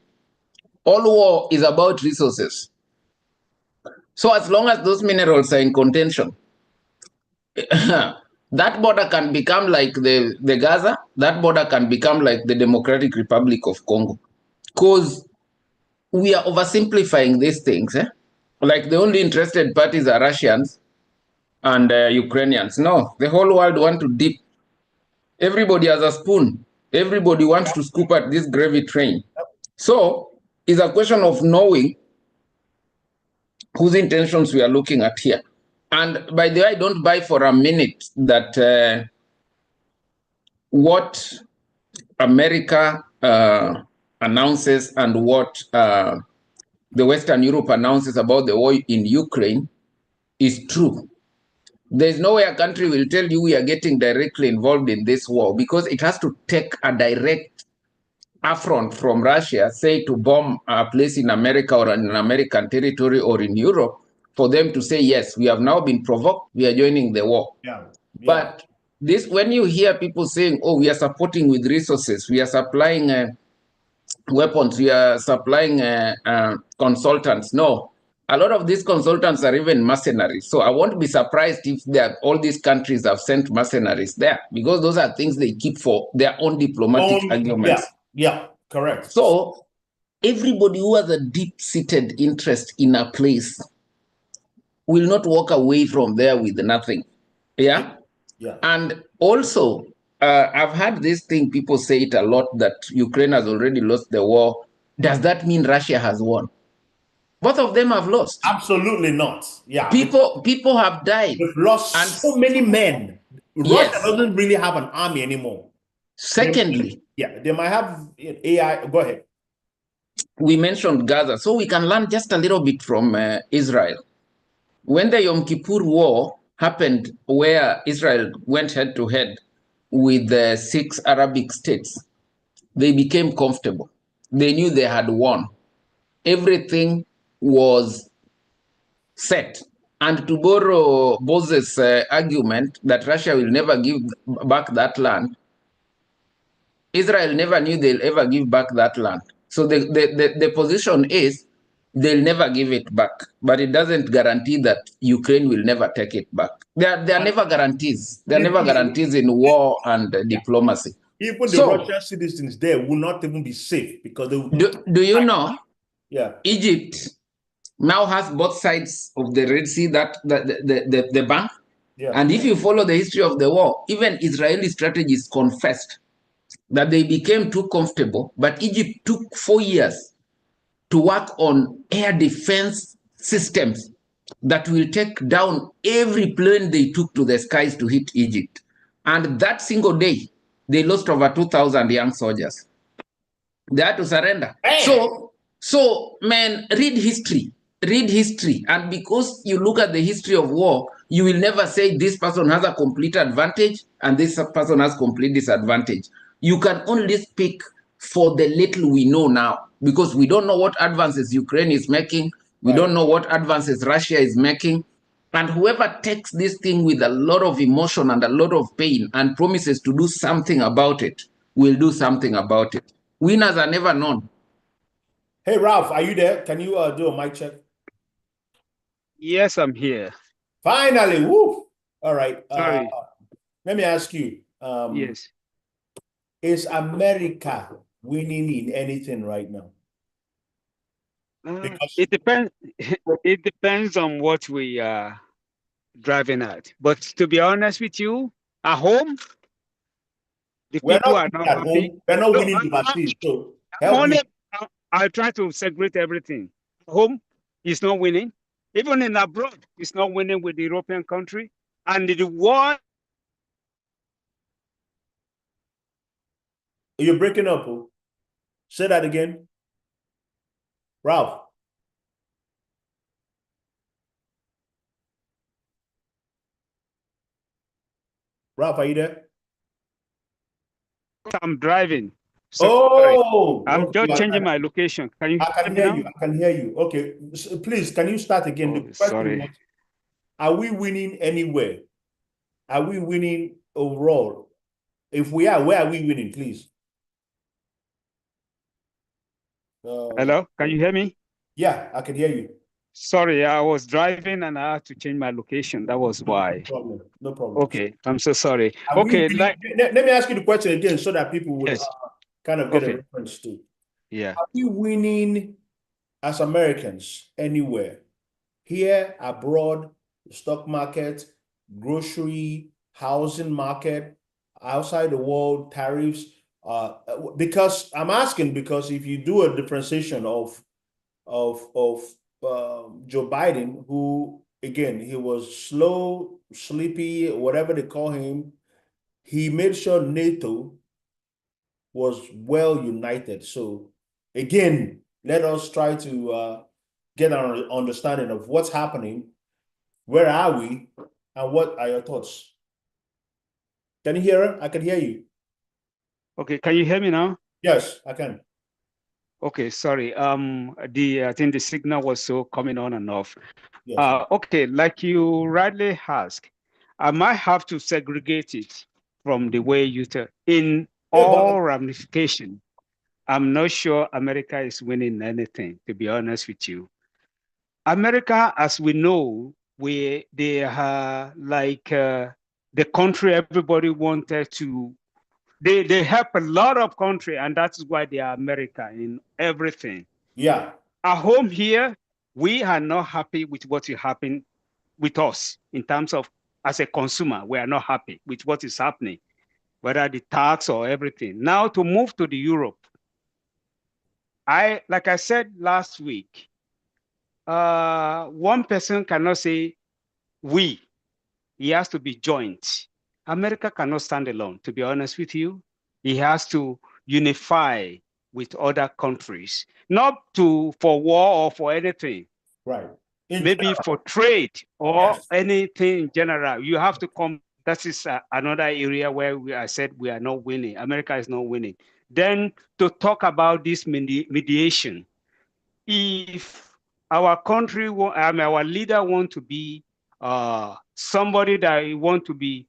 All war is about resources. So as long as those minerals are in contention, that border can become like the Gaza, that border can become like the Democratic Republic of Congo. Because we are oversimplifying these things. Like the only interested parties are Russians and Ukrainians. No, the whole world wants to dip. Everybody has a spoon. Everybody wants to scoop at this gravy train. So it's a question of knowing whose intentions we are looking at here. And by the way, I don't buy for a minute that what America announces and what the Western Europe announces about the war in Ukraine is true. There's no way a country will tell you we are getting directly involved in this war because it has to take a direct affront from Russia, say to bomb a place in America or in an American territory or in Europe, for them to say, yes, we have now been provoked, we are joining the war. But this, when you hear people saying, oh, we are supporting with resources, we are supplying weapons, we are supplying consultants. No, a lot of these consultants are even mercenaries. So I won't be surprised if all these countries have sent mercenaries there because those are things they keep for their own diplomatic arguments. Yeah, correct. So everybody who has a deep-seated interest in a place will not walk away from there with nothing. Yeah. And also, I've heard this thing, people say it a lot, that Ukraine has already lost the war. Does that mean Russia has won? Both of them have lost. Absolutely not. Yeah. People have died. We've lost so many men. Russia doesn't really have an army anymore. Secondly, they might have AI. Go ahead. We mentioned Gaza, so we can learn just a little bit from Israel. When the Yom Kippur War happened, where Israel went head to head with the 6 Arabic states, they became comfortable. They knew they had won. Everything was set. And to borrow Boz's argument that Russia will never give back that land, Israel never knew they'll ever give back that land. So the position is they'll never give it back, but it doesn't guarantee that Ukraine will never take it back. There are never guarantees. There are never guarantees in war and diplomacy. Even the Russian citizens there will not even be safe because they will... Do you know? Yeah. Egypt now has both sides of the Red Sea, that the bank. Yeah. And if you follow the history of the war, even Israeli strategists confessed that they became too comfortable, but Egypt took 4 years to work on air defense systems that will take down every plane they took to the skies to hit Egypt. And that single day, they lost over 2,000 young soldiers. They had to surrender. Hey. So man, read history. And because you look at the history of war, you will never say this person has a complete advantage and this person has complete disadvantage. You can only speak for the little we know now, because we don't know what advances Ukraine is making. We don't know what advances Russia is making. And whoever takes this thing with a lot of emotion and a lot of pain and promises to do something about it will do something about it. Winners are never known. Hey, Ralph, are you there? Can you do a mic check? Yes, I'm here. Finally, woo! All right. Sorry. Let me ask you. Yes. Is America winning in anything right now? Because It depends. It depends on what we are driving at. But to be honest with you, at home, the we're people not are not winning at happy. home. We're not No, winning overseas. So help me. I'll try to segregate everything. Home is not winning. Even in abroad, it's not winning with the European country. And the war. You're breaking up. Oh. Say that again. Ralph. Ralph, are you there? I'm driving. So I'm okay. just changing my location. Can you I can hear you. I can hear you. Okay. So please, can you start again? The question was, are we winning anywhere? Are we winning overall? If we are, where are we winning, please? Hello? Can you hear me? Yeah, I can hear you. Sorry, I was driving and I had to change my location. That was why. No problem. No problem. Okay, I'm so sorry. Are okay, let me ask you the question again so that people will kind of get a reference to. Yeah. Are we winning as Americans anywhere? Here, abroad, stock market, grocery, housing market, outside the world, tariffs. Because I'm asking because if you do a differentiation of Joe Biden, who again he was slow, sleepy, whatever they call him, he made sure NATO was well united. So again, let us try to get an understanding of what's happening. Where are we? And what are your thoughts? Can you hear it? I can hear you. Okay, can you hear me now? Yes, I can. Okay, sorry. I think the signal was so coming on and off. Yes. Okay, like you rightly asked, I might have to segregate it from the way you tell in all ramifications. I'm not sure America is winning anything, to be honest with you. America, as we know, they are like the country everybody wanted to. They help a lot of country, and that's why they are America in everything. Yeah. At home here, we are not happy with what is happening with us in terms of as a consumer. We are not happy with what is happening, whether the tax or everything. Now to move to the Europe, like I said last week, one person cannot say we. He has to be joint. America cannot stand alone, to be honest with you. He has to unify with other countries, not for war or for anything. Right. Maybe for trade or anything in general. You have to come. That is another area where I said we are not winning. America is not winning. Then to talk about this mediation, if our country, our leader want to be somebody that want to be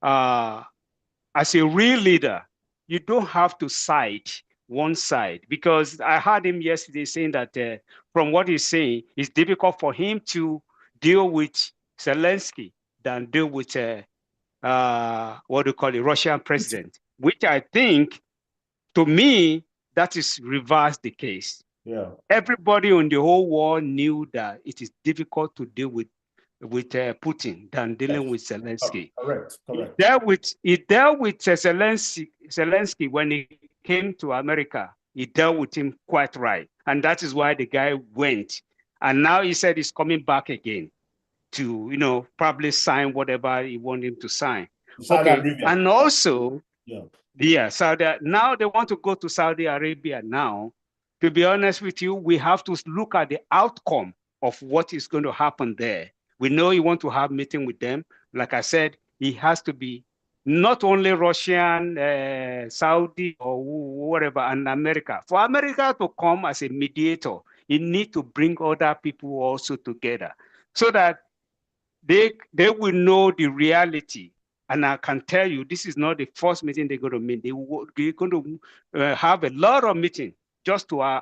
as a real leader, you don't have to side one side, because I heard him yesterday saying that from what he's saying, it's difficult for him to deal with Zelensky than deal with what do you call it, Russian president, which I think, to me, that is reverse the case. Yeah. Everybody on the whole world knew that it is difficult to deal with Putin than dealing with Zelensky. Correct. He dealt with Zelensky when he came to America. He dealt with him quite right. And that is why the guy went. And now he said he's coming back again to, probably sign whatever he want him to sign. Saudi Arabia. And also, Saudi. Now they want to go to Saudi Arabia now. To be honest with you, we have to look at the outcome of what is going to happen there. We know you want to have meeting with them. Like I said, it has to be not only Russian, Saudi, or whatever, and America. For America to come as a mediator, it needs to bring other people also together so that they will know the reality And I can tell you, this is not the first meeting they're going to meet. They're going to have a lot of meetings just to,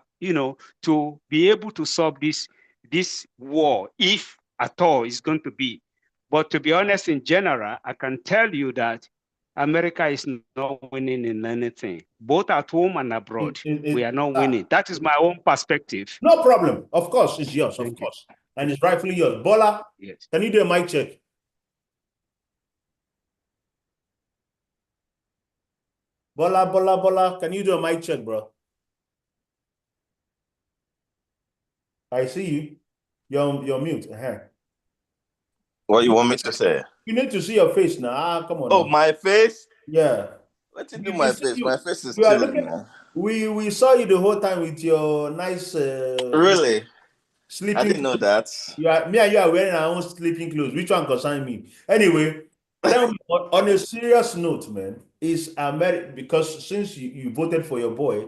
to be able to solve this war, if at all it's going to be. But to be honest, in general, I can tell you that America is not winning in anything, both at home and abroad. We are not winning. That is my own perspective. No problem. Of course, it's yours, Thank of course. And it's rightfully yours. Bola, yes. Can you do a mic check? Bola, can you do a mic check, bro? I see you. You're mute. What you want me to say? You need to see your face now. Come on. Oh, now. my face? Yeah. What you do my face? My face is you are chilling, looking, man. We saw you the whole time with your nice really? Sleeping. I didn't know that. Me and you are wearing our own sleeping clothes. Which one concerns me? Anyway, tell me, on a serious note, man, is America, because since you voted for your boy,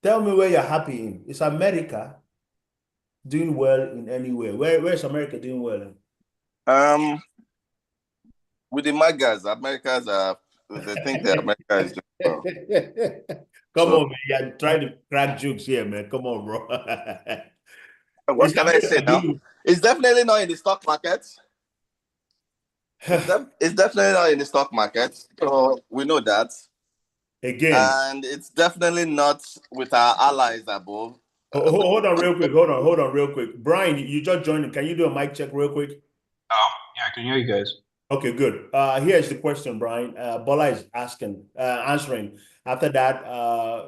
tell me where you're happy in. Is America doing well in any way? Where's America doing well in? With the MAGAs, Americans are, they think that America is doing well. Come on, man. You're trying to crack jokes here, man. Come on, bro. What can I say now? It's definitely not in the stock market. It's definitely not in the stock market. So we know that. Again. And it's definitely not with our allies above. Hold on real quick. Hold on real quick. Brian, you just joined. Can you do a mic check real quick? Oh, yeah, I can hear you guys. Okay, good. Here's the question, Brian. Bola is answering. After that,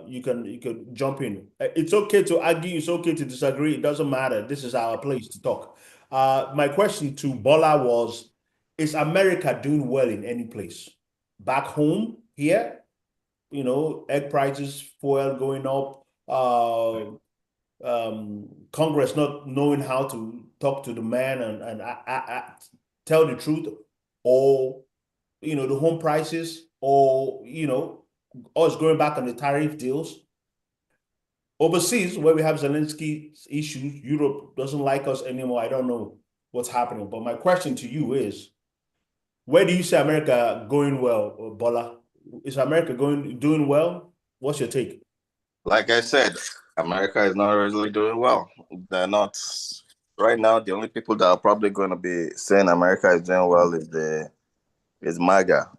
you could jump in. It's okay to argue. It's okay to disagree. It doesn't matter. This is our place to talk. My question to Bola was, is America doing well in any place? Back home, here, egg prices, fuel going up, Congress not knowing how to talk to the man and tell the truth, or the home prices, or us going back on the tariff deals. Overseas, where we have Zelensky issues, Europe doesn't like us anymore. I don't know what's happening. But my question to you is, where do you see America going well, Bola? Is America doing well? What's your take? Like I said, America is not really doing well. They're not. Right now, the only people that are probably going to be saying America is doing well is MAGA.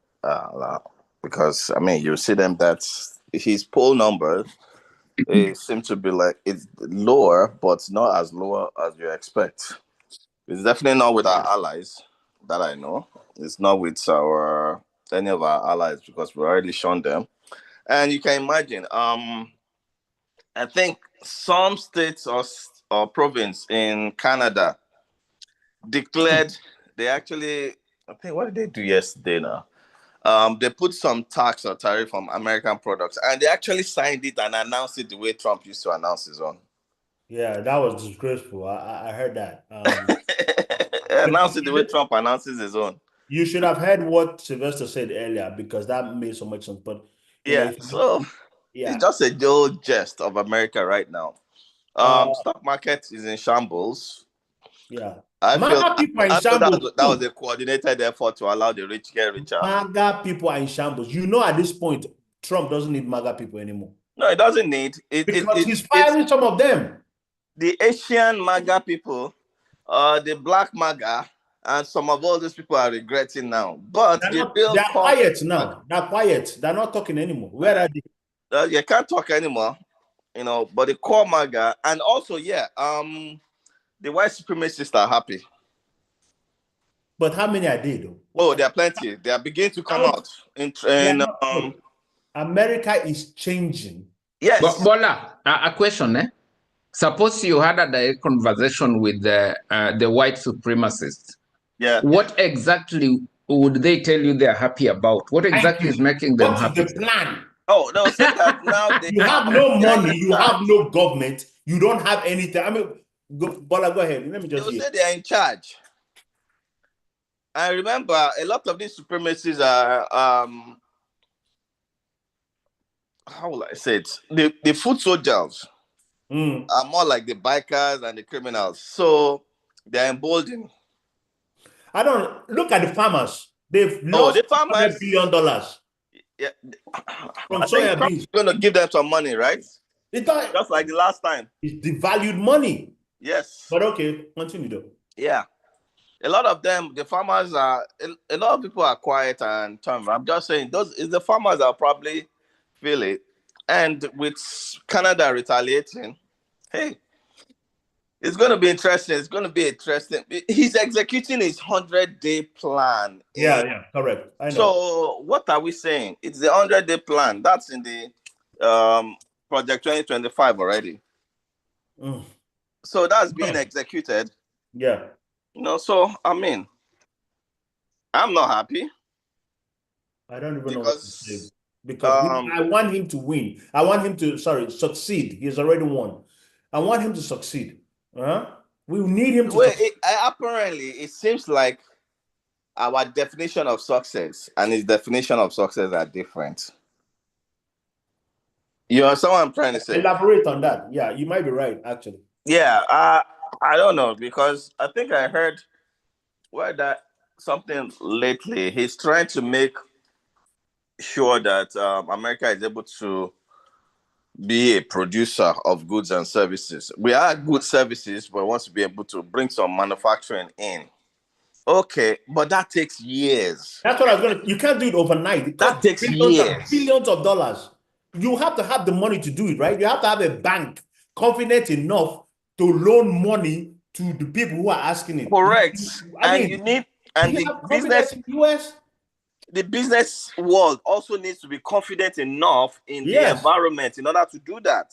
Because, I mean, you see them that his poll numbers seem to be like, it's lower, but not as lower as you expect. It's definitely not with our allies that I know. It's not with any of our allies, because we already shown them. And you can imagine, I think some states or province in Canada declared, they actually, I think, what did they do yesterday now? They put some tax or tariff on American products, and they actually signed it and announced it the way Trump used to announce his own. Yeah, that was disgraceful. I heard that. Announced it the way Trump announces his own. You should have heard what Sylvester said earlier, because that made so much sense. But it's just a old jest of America right now. Stock market is in shambles. Yeah. I feel that was a coordinated effort to allow the rich get richer. MAGA people are in shambles. At this point, Trump doesn't need MAGA people anymore. No, he doesn't need it. Because he's firing some of them. The Asian MAGA people, the black MAGA, and some of all these people are regretting now. But they're quiet now. They're quiet. They're not talking anymore. Where are they? You can't talk anymore, but the core MAGA, and also, the white supremacists are happy. But how many are they, though? Oh, there are plenty. They are beginning to come out. America is changing. Yes. But Bola, a question, eh? Suppose you had a direct conversation with the white supremacists. Yeah. What exactly would they tell you they're happy about? What exactly is making them happy? What is the plan? Oh, no, say that now. You have no money. You have no government. You don't have anything. I mean, Bola, go ahead. Let me just say they are in charge. I remember a lot of these supremacists are, how will I say it? The foot soldiers are more like the bikers and the criminals. So they're emboldened. Look at the farmers. They've Oh, lost the farmers. $100 billion Yeah, from I think soya Trump beans. is going to give them some money, right? Just like the last time. It's devalued money. Yes. But okay, continue though. Yeah. A lot of them, the farmers are, a lot of people are quiet and term. I'm just saying, those is the farmers that probably feel it. And with Canada retaliating, hey, it's going to be interesting. It's going to be interesting. He's executing his 100-day plan. Yeah, correct. I know. So what are we saying? It's the 100-day plan. That's in the Project 2025 already. So that's being executed. Yeah. So I mean, I'm not happy. I don't even know what to say. Because I want him to win. I want him to, succeed. He's already won. I want him to succeed. We need him to succeed. Apparently, it seems like our definition of success and his definition of success are different. You understand what I'm trying to say? Elaborate on that. Yeah, you might be right, actually. Yeah, I don't know, because I think I heard something lately. He's trying to make sure that America is able to be a producer of goods and services. We are good services, but wants to be able to bring some manufacturing in. Okay, but that takes years. That's what I was going to. You can't do it overnight. That takes years. Billions of dollars. You have to have the money to do it, right? You have to have a bank confident enough to loan money to the people who are asking it. Correct. The business in the US. The business world also needs to be confident enough in the environment in order to do that.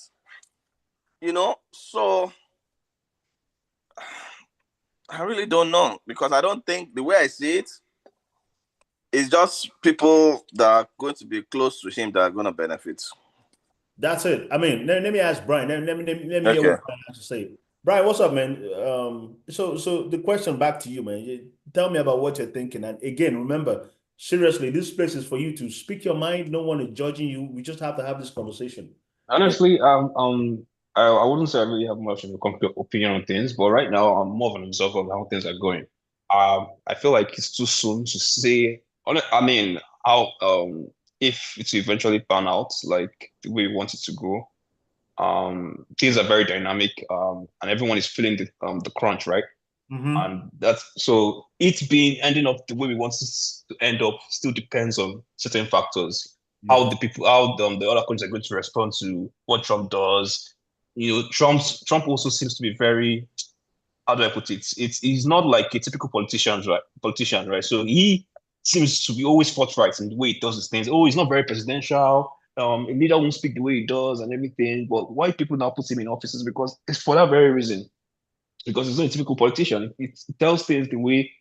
So I really don't know, because I don't think, the way I see it, it's just people that are going to be close to him that are going to benefit. That's it. I mean, let me ask Brian. Let me hear what Brian has to say. Brian, what's up, man? So the question back to you, man. Tell me about what you're thinking. And again, remember, seriously, this place is for you to speak your mind. No one is judging you. We just have to have this conversation. Honestly, I wouldn't say I really have much of a complete opinion on things, but right now I'm more of an observer of how things are going. I feel like it's too soon to say. I mean, how if it's eventually pan out like the way we want it to go. Things are very dynamic, and everyone is feeling the crunch, right? And that's so it being ending up the way we want it to end up still depends on certain factors. How the other countries are going to respond to what Trump does. Trump also seems to be very, how do I put it? He's not like a typical politician, right? So he seems to be always forthright in the way he does his things. Oh, he's not very presidential. A leader won't speak the way he does and everything. But why people now put him in offices? Because it's for that very reason. Because he's not a typical politician. It tells things the way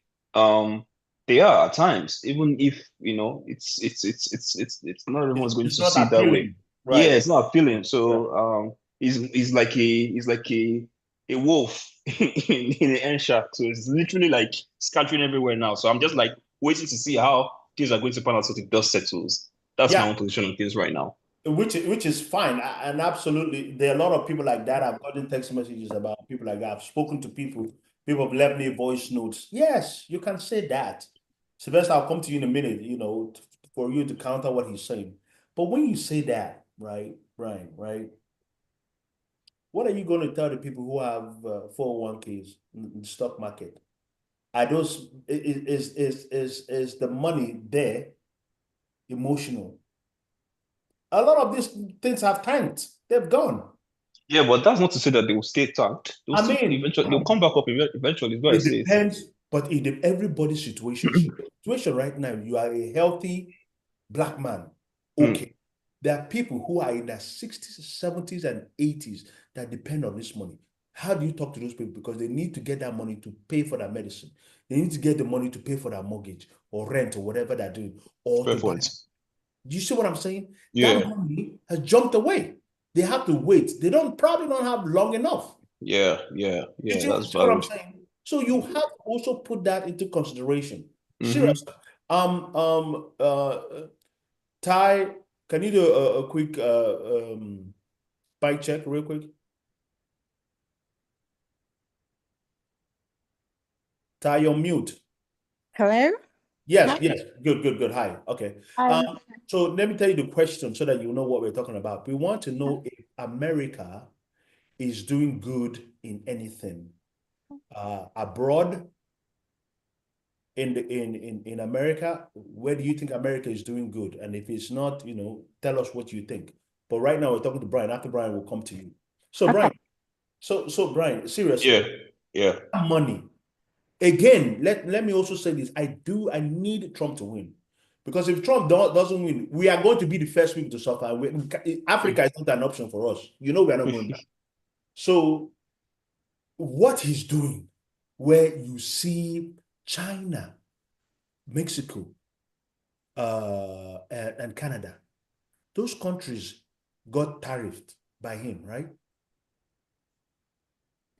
they are at times, even if it's not everyone's going to see it that way. Right. Yeah, it's not appealing. So he's like a wolf in an end shack. So it's literally like scattering everywhere now. So I'm just like waiting to see how things are going to pan out so the dust settles. That's my own position on things right now. Which is fine, and absolutely, there are a lot of people like that. I've gotten text messages about people like that. I've spoken to people. People have left me voice notes. Yes, you can say that. Sylvester, I'll come to you in a minute, for you to counter what he's saying. But when you say that, right, Brian, right, what are you going to tell the people who have 401ks in the stock market? Are those is the money there emotional? A lot of these things have tanked. They've gone. Yeah, but that's not to say that they will stay tanked. They'll come back up eventually. It depends, but in everybody's situation. Situation right now, you are a healthy black man. Okay. There are people who are in their 60s, 70s, and 80s that depend on this money. How do you talk to those people? Because they need to get that money to pay for their medicine. They need to get the money to pay for their mortgage or rent or whatever they're doing. Or to buy. Do you see what I'm saying? Yeah. That money has jumped away. They have to wait. They probably don't have long enough. Yeah. You see what I'm saying? So you have to also put that into consideration. Seriously. Ty, can you do a quick mic check real quick? Ty, you're mute. Hello? Yes, yes. Good. Hi. Okay. So let me tell you the question so that you know what we're talking about. We want to know if America is doing good in anything abroad in America. Where do you think America is doing good? And if it's not, tell us what you think. But right now we're talking to Brian. After Brian, we'll come to you. So Brian, so Brian, seriously, yeah. Money. Again, let me also say this. I need Trump to win. Because if Trump doesn't win, we are going to be the first people to suffer. Africa is not an option for us. We are not going back. So what he's doing, where you see China, Mexico, and Canada, those countries got tariffed by him, right?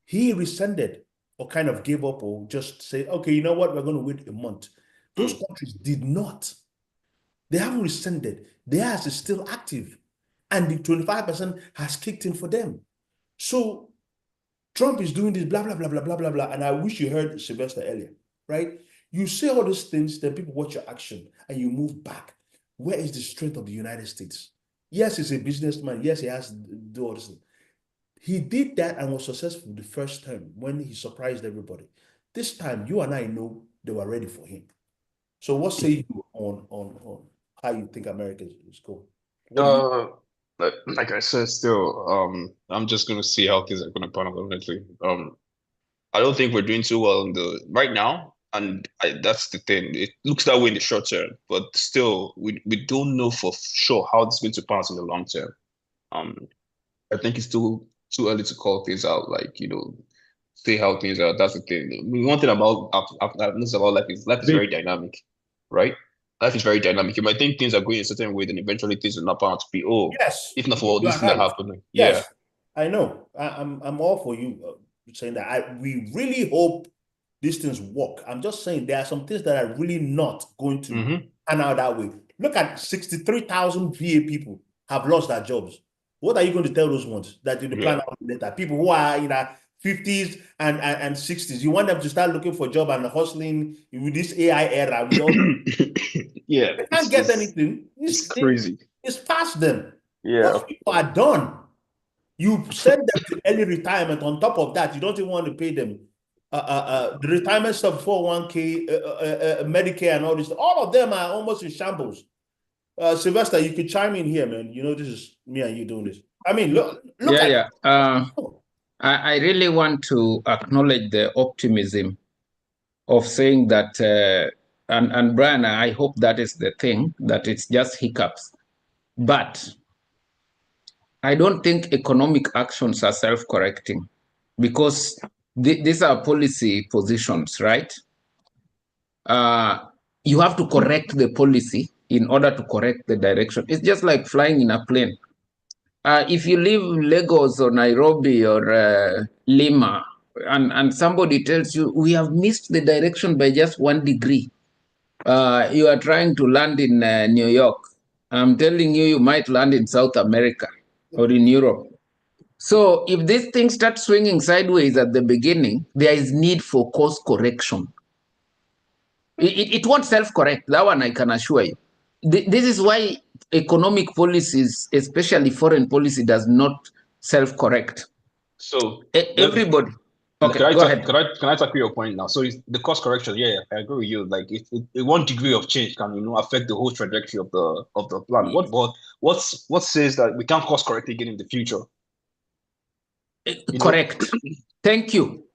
He rescinded or kind of gave up or just said, okay, you know what, we're going to wait a month. Those countries did not. They haven't rescinded. Theirs is still active. And the 25% has kicked in for them. So Trump is doing this, blah, blah, blah, blah, blah, blah, blah. And I wish you heard Sylvester earlier, right? You say all those things, then people watch your action and you move back. Where is the strength of the United States? Yes, he's a businessman. Yes, he has to do all this thing. He did that and was successful the first time when he surprised everybody. This time, you and I know they were ready for him. So what say you on how you think America is going? Like I said, still, I'm just gonna see how things are gonna pan out eventually. I don't think we're doing too well right now, and that's the thing. It looks that way in the short term, but still, we don't know for sure how it's going to pan out in the long term. I think it's too early to call things out, say how things are. That's the thing. One thing about life is very dynamic, right? Life is very dynamic. You might think things are going a certain way, then eventually things will not pan out to be, yes, if not for all this thing that happened. Yes, yeah. I know. I'm all for you saying that. We really hope these things work. I'm just saying there are some things that are really not going to pan out that way. Look at 63,000 VA people have lost their jobs. What are you going to tell those ones that you plan out later? People who are in their 50s and 60s, you want them to start looking for a job and hustling with this AI era. Yeah, they can't get anything. It's crazy. It's past them. Yeah, those people are done. You send them to early retirement. On top of that, you don't even want to pay them the retirement stuff, 401k, Medicare, and all this. All of them are almost in shambles. Sylvester, you could chime in here, man. This is me and you doing this. I mean, look. I really want to acknowledge the optimism of saying that, and Brian, I hope that is the thing, that it's just hiccups. But I don't think economic actions are self-correcting because these are policy positions, right? You have to correct the policy in order to correct the direction. It's just like flying in a plane. If you leave Lagos or Nairobi or Lima and somebody tells you, we have missed the direction by just 1 degree, you are trying to land in New York. I'm telling you, you might land in South America or in Europe. So if this thing starts swinging sideways at the beginning, there is need for course correction. It won't self-correct. That one I can assure you. This is why economic policies, especially foreign policy, does not self-correct. So everybody. Okay, go ahead. Can I tackle your point now? So the course correction, yeah, I agree with you. Like, if 1 degree of change can affect the whole trajectory of the plan. What says that we can't course correct again in the future? Correct. Thank you.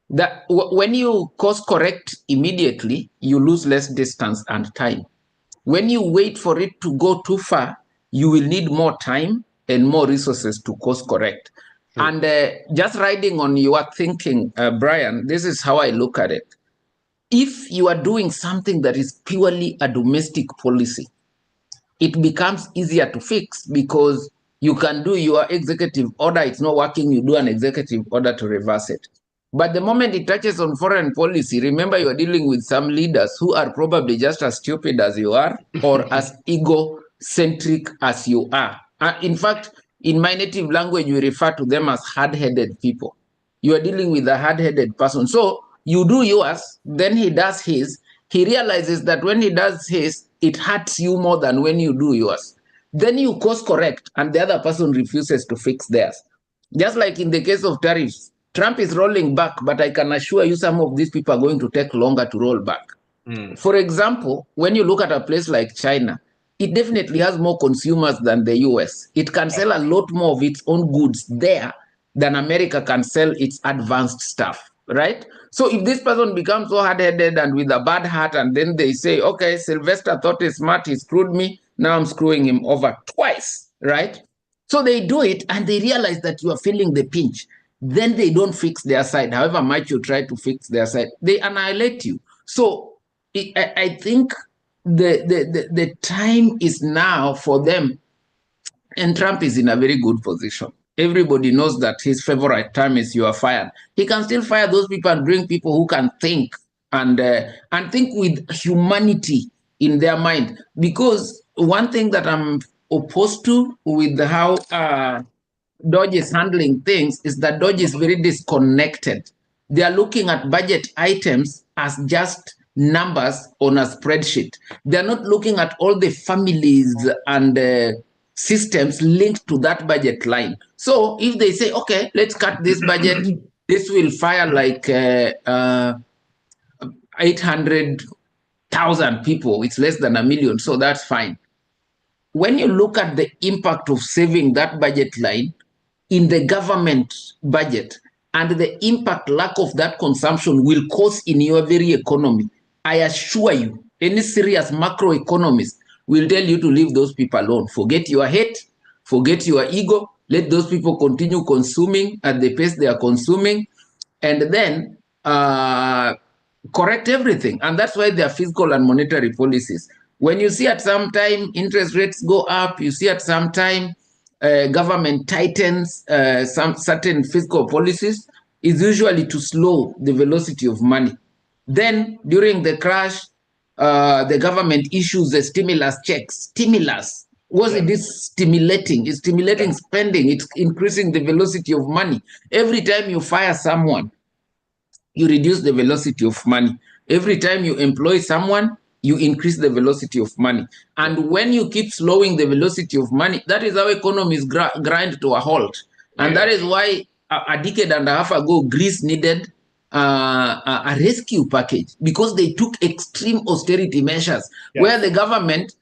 That when you course correct immediately, you lose less distance and time. When you wait for it to go too far, you will need more time and more resources to course correct. Sure. And just riding on your thinking, Brian, this is how I look at it. If you are doing something that is purely a domestic policy, it becomes easier to fix because you can do your executive order. It's not working. You do an executive order to reverse it. But the moment it touches on foreign policy, remember you are dealing with some leaders who are probably just as stupid as you are or as egocentric as you are. In fact, in my native language, we refer to them as hard-headed people. You are dealing with a hard-headed person. So you do yours, then he does his, he realizes that when he does his, it hurts you more than when you do yours. Then you course correct, and the other person refuses to fix theirs. Just like in the case of tariffs, Trump is rolling back, but I can assure you some of these people are going to take longer to roll back. For example, when you look at a place like China, it definitely has more consumers than the US. It can sell a lot more of its own goods there than America can sell its advanced stuff, right? So if this person becomes so hard-headed and with a bad heart, and then they say, okay, Sylvester thought he's smart, he screwed me, now I'm screwing him over twice, right? So they do it and they realize that you are feeling the pinch. Then they don't fix their side. However much you try to fix their side, they annihilate you. So I think the time is now for them, and Trump is in a very good position. Everybody knows that his favorite term is "you are fired." He can still fire those people and bring people who can think and think with humanity in their mind. Because one thing that I'm opposed to with how Dodge is handling things is that Dodge is very disconnected. They are looking at budget items as just numbers on a spreadsheet. They're not looking at all the families and systems linked to that budget line. So if they say, okay, let's cut this budget, this will fire like 800,000 people. It's less than 1 million, so that's fine. When you look at the impact of saving that budget line in the government budget and the impact lack of that consumption will cause in your very economy, I assure you, any serious macroeconomist will tell you to leave those people alone. Forget your hate, forget your ego, let those people continue consuming at the pace they are consuming, and then correct everything. And that's why there are fiscal and monetary policies. When you see at some time interest rates go up, you see at some time government tightens some certain fiscal policies, is usually to slow the velocity of money. Then during the crash, the government issues the stimulus checks. Stimulus. What it is stimulating? It's stimulating spending. It's increasing the velocity of money. Every time you fire someone, you reduce the velocity of money. Every time you employ someone, you increase the velocity of money. And when you keep slowing the velocity of money, that is how economies grind to a halt. And that is why a decade and a half ago, Greece needed a rescue package because they took extreme austerity measures where the government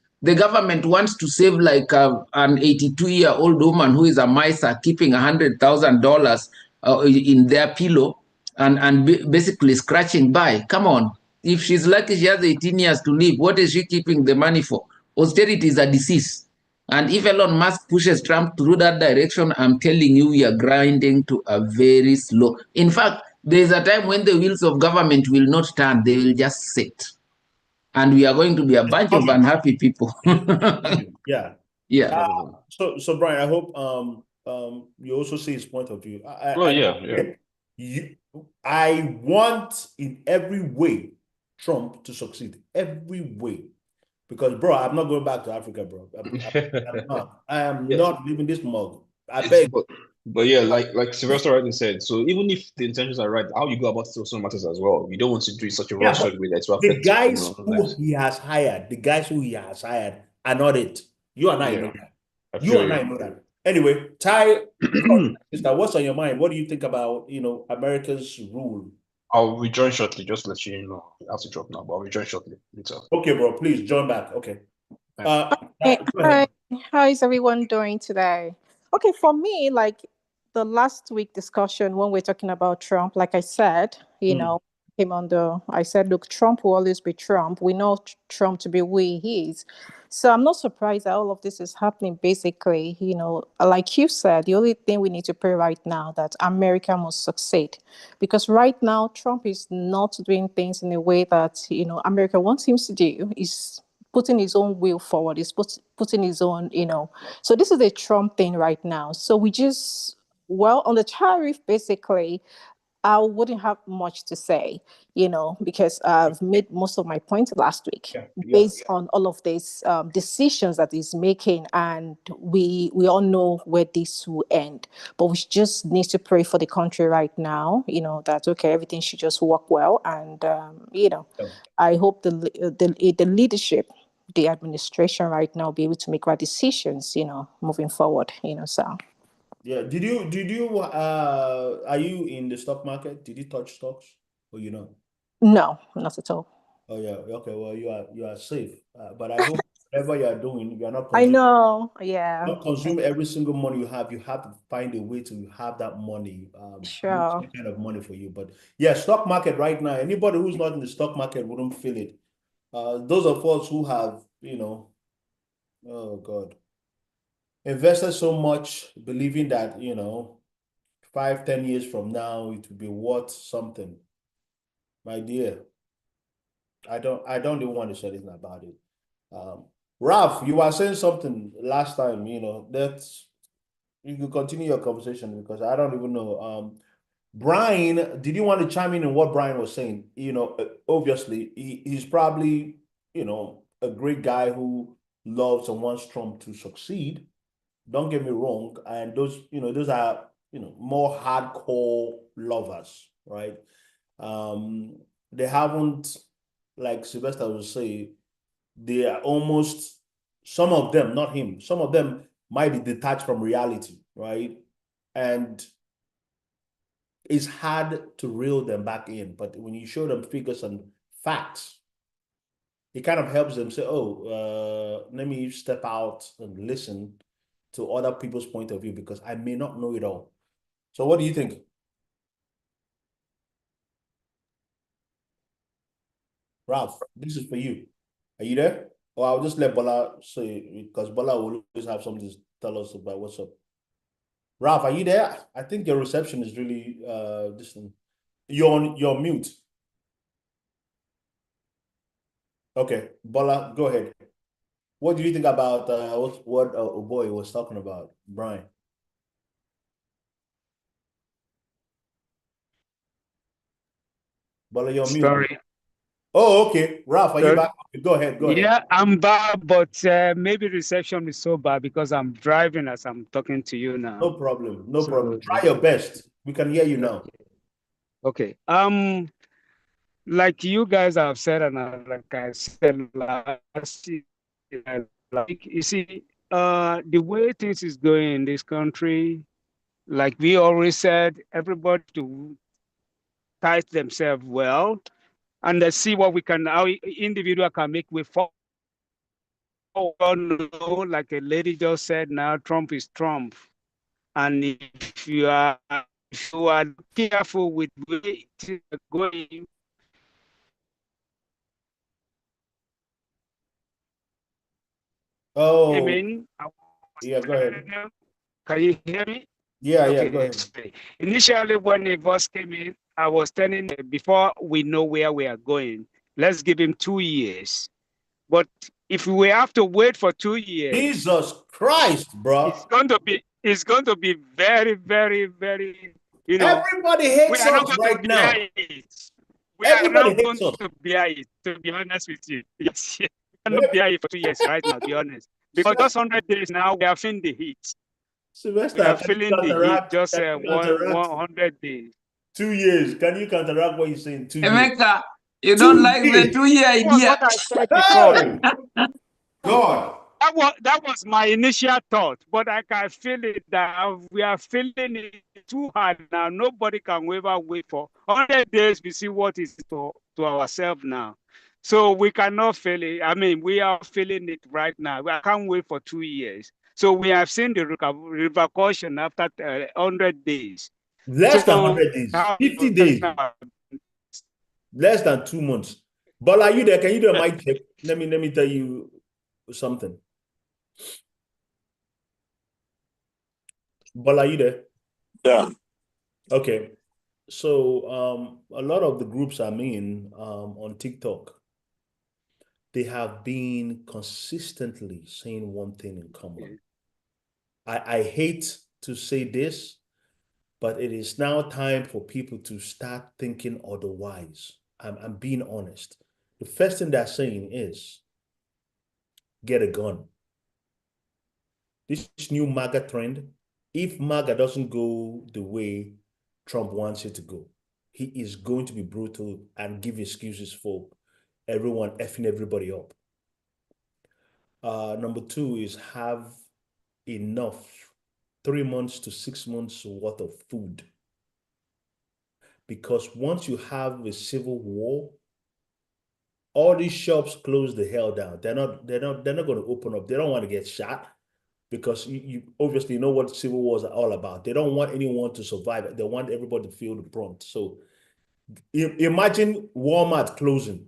wants to save like an 82-year-old woman who is a miser keeping $100,000 in their pillow and basically scratching by. Come on. If she's lucky she has 18 years to live, what is she keeping the money for? Austerity is a disease. And if Elon Musk pushes Trump through that direction, I'm telling you, we are grinding to a very slow. In fact, there's a time when the wheels of government will not turn, they will just sit. And we are going to be a bunch of unhappy people. Yeah. So Brian, I hope you also see his point of view. I want in every way Trump to succeed, every way. Because, bro, I'm not going back to Africa, bro. I am not leaving this mug. I beg. But yeah, like Sylvester rightly said, so even if the intentions are right, how you go about it also matters as well. You don't want to do such a rushed way that will affect the guys who he has hired, are not it. You and I know that. You and I know that. Anyway, Ty, what's on your mind? What do you think about America's rule? I'll rejoin shortly. Just let you know. I have to drop now, but I'll rejoin shortly later. Okay, bro. Please join back. Okay. Hi. How is everyone doing today? Okay, for me, like the last week discussion when we're talking about Trump, like I said, I said, look, Trump will always be Trump. We know Trump to be who he is. So I'm not surprised that all of this is happening. Basically, like you said, the only thing we need to pray right now that America must succeed. Because right now, Trump is not doing things in a way that, America wants him to do. He's putting his own will forward. He's putting his own, So this is a Trump thing right now. So on the tariff, basically, I wouldn't have much to say, because I've made most of my points last week based on all of these decisions that he's making, and we all know where this will end. But we just need to pray for the country right now. That everything should just work well, and I hope the leadership, the administration right now, will be able to make right decisions. Moving forward. So. Yeah. Did you are you in the stock market? Did you touch stocks or No, not at all. Oh yeah. Okay. Well, you are safe. But I hope whatever you are doing, you are not I consuming. know. Yeah. Not consume every single money you have. You have to find a way to have that money. Sure. Some kind of money for you. But yeah, stock market right now. Anybody who's not in the stock market wouldn't feel it. Those of us who have, oh God, invested so much, believing that 5-10 years from now it will be worth something. My dear, I don't even want to say anything about it. Ralph, you were saying something last time, that's you can continue your conversation because I don't even know. Brian, did you want to chime in on what Brian was saying? Obviously, he's probably, a great guy who loves and wants Trump to succeed. Don't get me wrong. And those are, more hardcore lovers, right? They haven't, like Sylvester would say, they are almost, some of them, not him, some of them might be detached from reality, right? And it's hard to reel them back in. But when you show them figures and facts, it kind of helps them say, oh, let me step out and listen to other people's point of view because I may not know it all. So what do you think? Ralph, this is for you. Are you there? Or I'll just let Bola say, because Bola will always have something to tell us about what's up. Ralph, are you there? I think your reception is really distant. You're mute. Okay, Bola, go ahead. What do you think about what Oboy was talking about, Brian? Bola, you're mute. Sorry. Oh, okay. Ralph, are you back? Go ahead. Go ahead. Yeah, I'm back, but maybe reception is so bad because I'm driving as I'm talking to you now. No problem. No problem. Try your best. We can hear you now. Okay. Like you guys have said, and like I said last year, like you see, the way things is going in this country, like we always said, everybody to tight themselves well, and let's see what we can, how individual can make way forward. Know, like a lady just said, now Trump is Trump, and if you are careful with where it is going. Oh, yeah, go ahead. Can you hear me? Yeah, okay. Yeah, go ahead. Initially, when the boss came in, I was telling him, before we know where we are going, let's give him 2 years. But if we have to wait for 2 years, Jesus Christ, bro. It's going to be very, very, very, Everybody hates us right now. We are not going to bear it, to be honest with you. Yes, we are not bear it for 2 years right now, to be honest. Because just 100 days now, we are feeling the heat. Sylvester, we are feeling the heat just 100 days. 2 years. Can you counteract what you're saying? 2 years. Emeka, you don't like the 2-year idea. What I said before. God. That was my initial thought, but I can feel it that we are feeling it too hard now. Nobody can ever wait for 100 days to see what is to ourselves now. So we cannot feel it. I mean, we are feeling it right now. I can't wait for 2 years. So we have seen the repercussion after 100 days. Less than 100 days. 50 days. Less than 2 months. But are you there? Can you do a mic check? Let me tell you something. But are you there? Yeah. Okay. So a lot of the groups I'm in on TikTok, they have been consistently saying one thing in common. I hate to say this, But it is now time for people to start thinking otherwise. I'm being honest. The first thing they're saying is, get a gun. This new MAGA trend, if MAGA doesn't go the way Trump wants it to go, he is going to be brutal and give excuses for everyone effing everybody up. Number two is have enough 3 months to 6 months worth of food. Because once you have a civil war, all these shops close the hell down. They're not going to open up. They don't want to get shot, because you obviously know what civil wars are all about. They don't want anyone to survive. They want everybody to feel the brunt. So imagine Walmart closing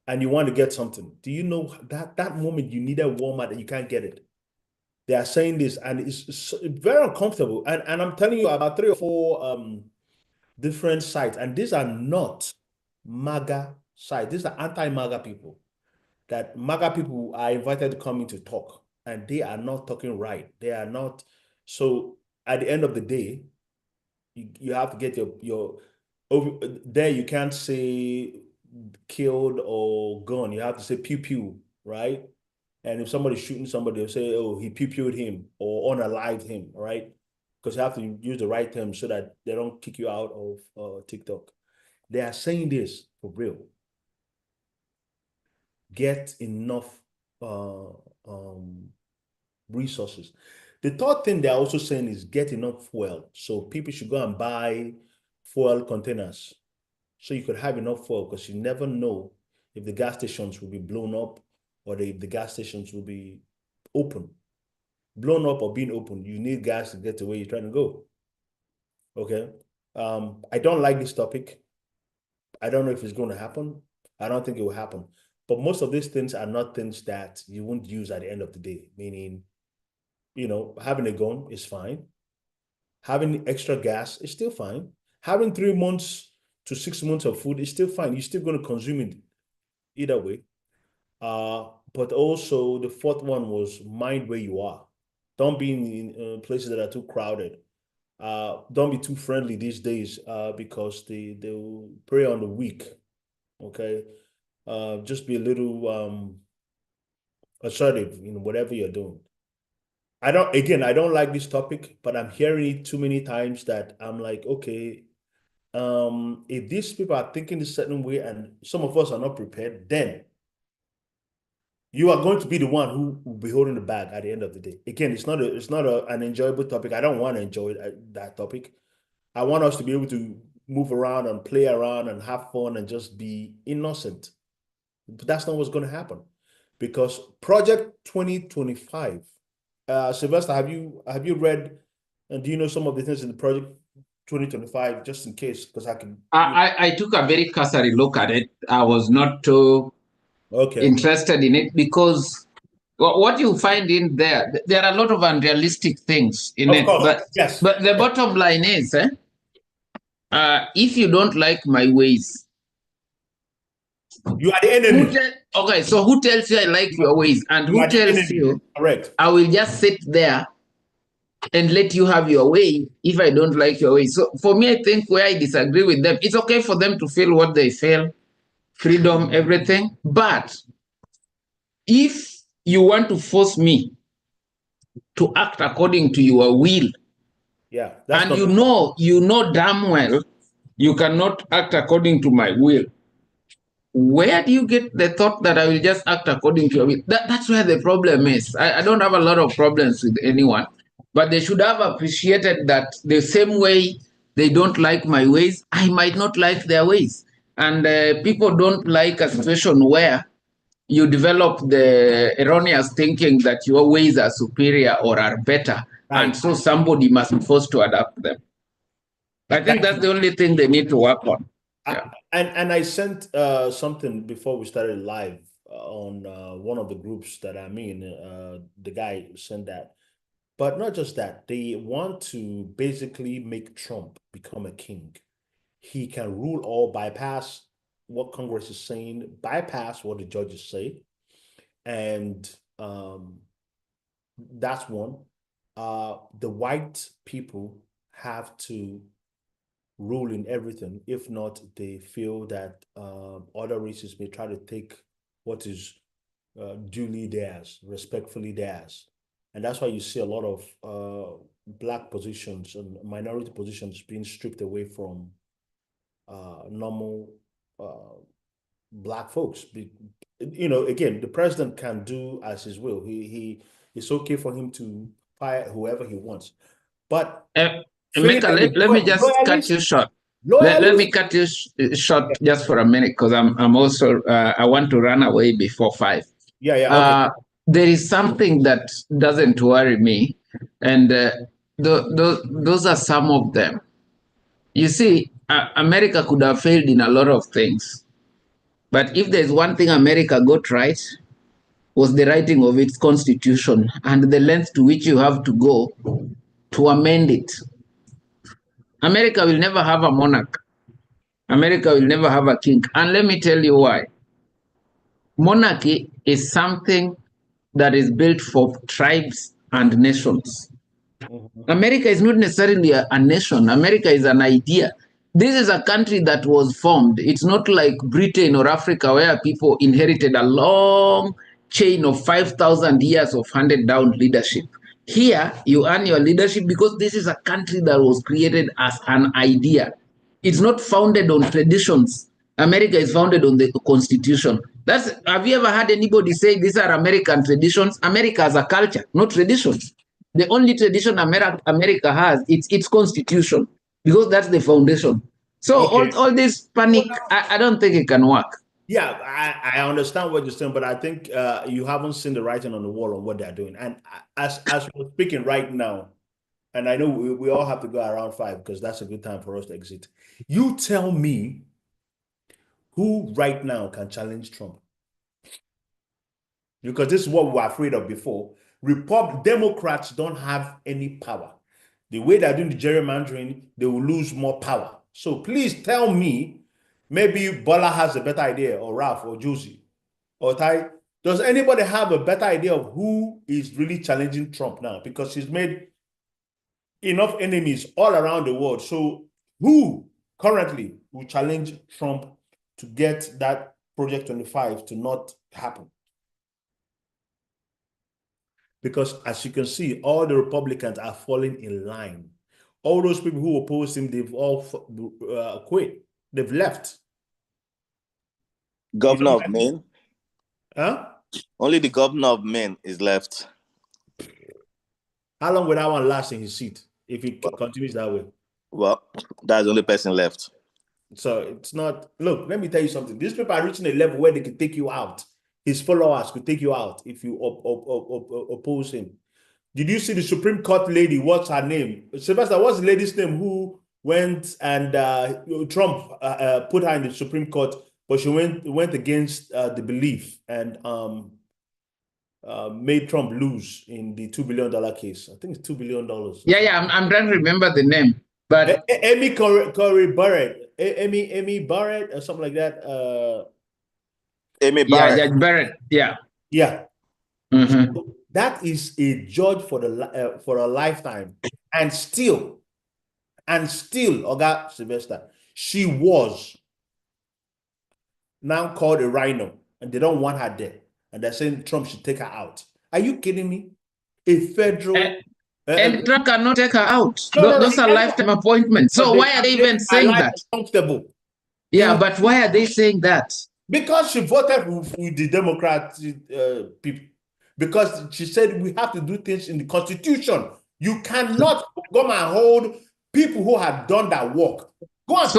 and you want to get something. Do you know that moment you need a Walmart and you can't get it? They are saying this, and it's very uncomfortable. And I'm telling you about 3 or 4 different sites, and these are not MAGA sites. These are anti-MAGA people. That MAGA people are invited to come in to talk, and they are not talking right. They are not. So at the end of the day, you have to get your over there. You can't say killed or gone. You have to say pew pew, right? And if somebody's shooting somebody, they'll say, oh, he pew-pewed him or unalived him, right? Because you have to use the right term so that they don't kick you out of TikTok. They are saying this for real. Get enough resources. The third thing they're also saying is get enough fuel. So people should go and buy fuel containers so you could have enough fuel, because you never know if the gas stations will be blown up or if the gas stations will be open. Blown up or being open, you need gas to get to where you're trying to go. Okay. I don't like this topic. I don't know if it's going to happen. I don't think it will happen. But most of these things are not things that you won't use at the end of the day. Meaning, having a gun is fine. Having extra gas is still fine. Having 3 months to 6 months of food is still fine. You're still going to consume it either way. But also the fourth one was mind where you are. Don't be in places that are too crowded. Don't be too friendly these days, because they'll prey on the weak. Okay. Just be a little assertive in whatever you're doing. I don't like this topic, but I'm hearing it too many times that I'm like, okay, if these people are thinking a certain way and some of us are not prepared, then you are going to be the one who will be holding the bag at the end of the day. Again, it's not an enjoyable topic. I don't want to enjoy that topic. I want us to be able to move around and play around and have fun and just be innocent. But that's not what's going to happen, because Project 2025. Sylvester, have you read and do you know some of the things in the Project 2025, just in case, because I can. I took a very cursory look at it. I was not too interested in it, because what you find in there are a lot of unrealistic things in it. But the bottom line is, if you don't like my ways, you are the enemy. Okay, so who tells you I like your ways, and who tells you I will just sit there and let you have your way if I don't like your way? So for me, I think where I disagree with them, it's okay for them to feel what they feel, freedom, everything. But if you want to force me to act according to your will, and you know damn well you cannot act according to my will, where do you get the thought that I will just act according to your will? That's where the problem is. I don't have a lot of problems with anyone, but they should have appreciated that the same way they don't like my ways, I might not like their ways. And people don't like a situation where you develop the erroneous thinking that your ways are superior or are better, and so somebody must be forced to adapt them. I think that's the only thing they need to work on. And I sent something before we started live on one of the groups that I'm in. The guy sent that. But not just that, they want to basically make Trump become a king. He can rule all, bypass what Congress is saying, bypass what the judges say. And that's one. The white people have to rule in everything. If not, they feel that other races may try to take what is duly theirs, respectfully theirs. And that's why you see a lot of Black positions and minority positions being stripped away from normal Black folks. You know, again, the president can do as his will. It's okay for him to fire whoever he wants. But Emeka, let me just cut you short. Let me cut you short just for a minute, because I'm also I want to run away before 5. Okay. There is something that doesn't worry me, and those are some of them. You see, America could have failed in a lot of things, but if there's one thing America got right, was the writing of its constitution and the length to which you have to go to amend it. America will never have a monarch. America will never have a king. And let me tell you why. Monarchy is something that is built for tribes and nations. America is not necessarily a nation. America is an idea. This is a country that was formed. It's not like Britain or Africa, where people inherited a long chain of 5,000 years of handed down leadership. Here, you earn your leadership because this is a country that was created as an idea. It's not founded on traditions. America is founded on the Constitution. Have you ever heard anybody say these are American traditions? America has a culture, not traditions. The only tradition America has, it's its Constitution, because that's the foundation. So all this panic, I don't think it can work. Yeah, I understand what you're saying, but I think you haven't seen the writing on the wall on what they're doing. And as we're speaking right now, and I know we all have to go around 5 because that's a good time for us to exit. You tell me who right now can challenge Trump? Because this is what we were afraid of before. Democrats don't have any power. The way they're doing the gerrymandering, they will lose more power. So please tell me, maybe Bola has a better idea, or Ralph, or Josie, or Tai. Does anybody have a better idea of who is really challenging Trump now? Because he's made enough enemies all around the world. So who currently will challenge Trump to get that Project 25 to not happen? Because as you can see, all the Republicans are falling in line. All those people who opposed him, they've all quit. They've left. Governor of Maine? Huh? Only the governor of Maine is left. How long will that one last in his seat if he continues that way? Well, that's the only person left. So it's not, look, let me tell you something. These people are reaching a level where they can take you out. His followers could take you out if you oppose him. Did you see the Supreme Court lady? What's her name? Sylvester, what's the lady's name who went and Trump put her in the Supreme Court, but she went against the belief and made Trump lose in the $2 billion case. I think it's $2 billion. Yeah, I'm trying to remember the name. But Amy Corey Barrett, Amy Barrett or something like that. Amy Barrett. Yeah, Judge Barrett. Yeah. Yeah. Mm-hmm. So that is a judge for a lifetime, and still, Oga Sylvester, she was now called a rhino, and they don't want her there, and they're saying Trump should take her out. Are you kidding me? A federal. And Trump cannot take her out. No, Those are lifetime appointments. So why are they even saying that? Comfortable. Yeah, but why are they saying that? Because she voted with the Democrat people. Because she said we have to do things in the Constitution. You cannot come and hold people who have done that work. Go and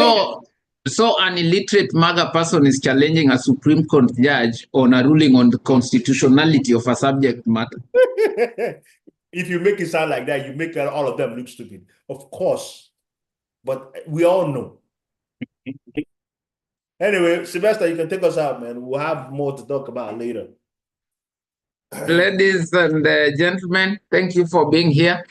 So an illiterate MAGA person is challenging a Supreme Court judge on a ruling on the constitutionality of a subject matter. If you make it sound like that, you make all of them look stupid. Of course. But we all know. Anyway, Sylvester, you can take us out, man. We'll have more to talk about later. Ladies and gentlemen, thank you for being here.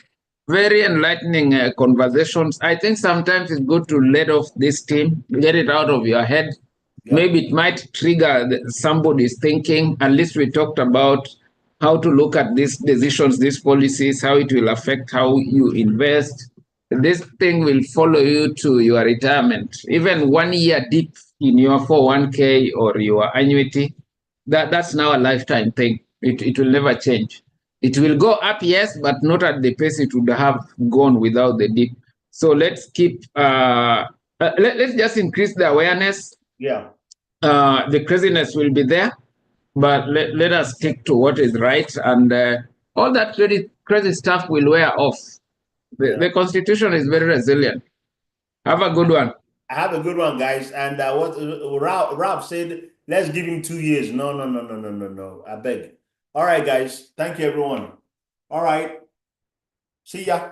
Very enlightening conversations. I think sometimes it's good to let off this team, get it out of your head. Yeah. Maybe it might trigger somebody's thinking. At least we talked about how to look at these decisions, these policies, how it will affect how you invest, this thing will follow you to your retirement. Even 1 year dip in your 401k or your annuity, that's now a lifetime thing. It will never change. It will go up, yes, but not at the pace it would have gone without the dip. So let's keep, let's just increase the awareness. Yeah. The craziness will be there, but let us stick to what is right, and all that crazy stuff will wear off. The Constitution is very resilient. Have a good one. Have a good one, guys. And what Rob said, let's give him 2 years. No. I beg. All right, guys. Thank you, everyone. All right. See ya.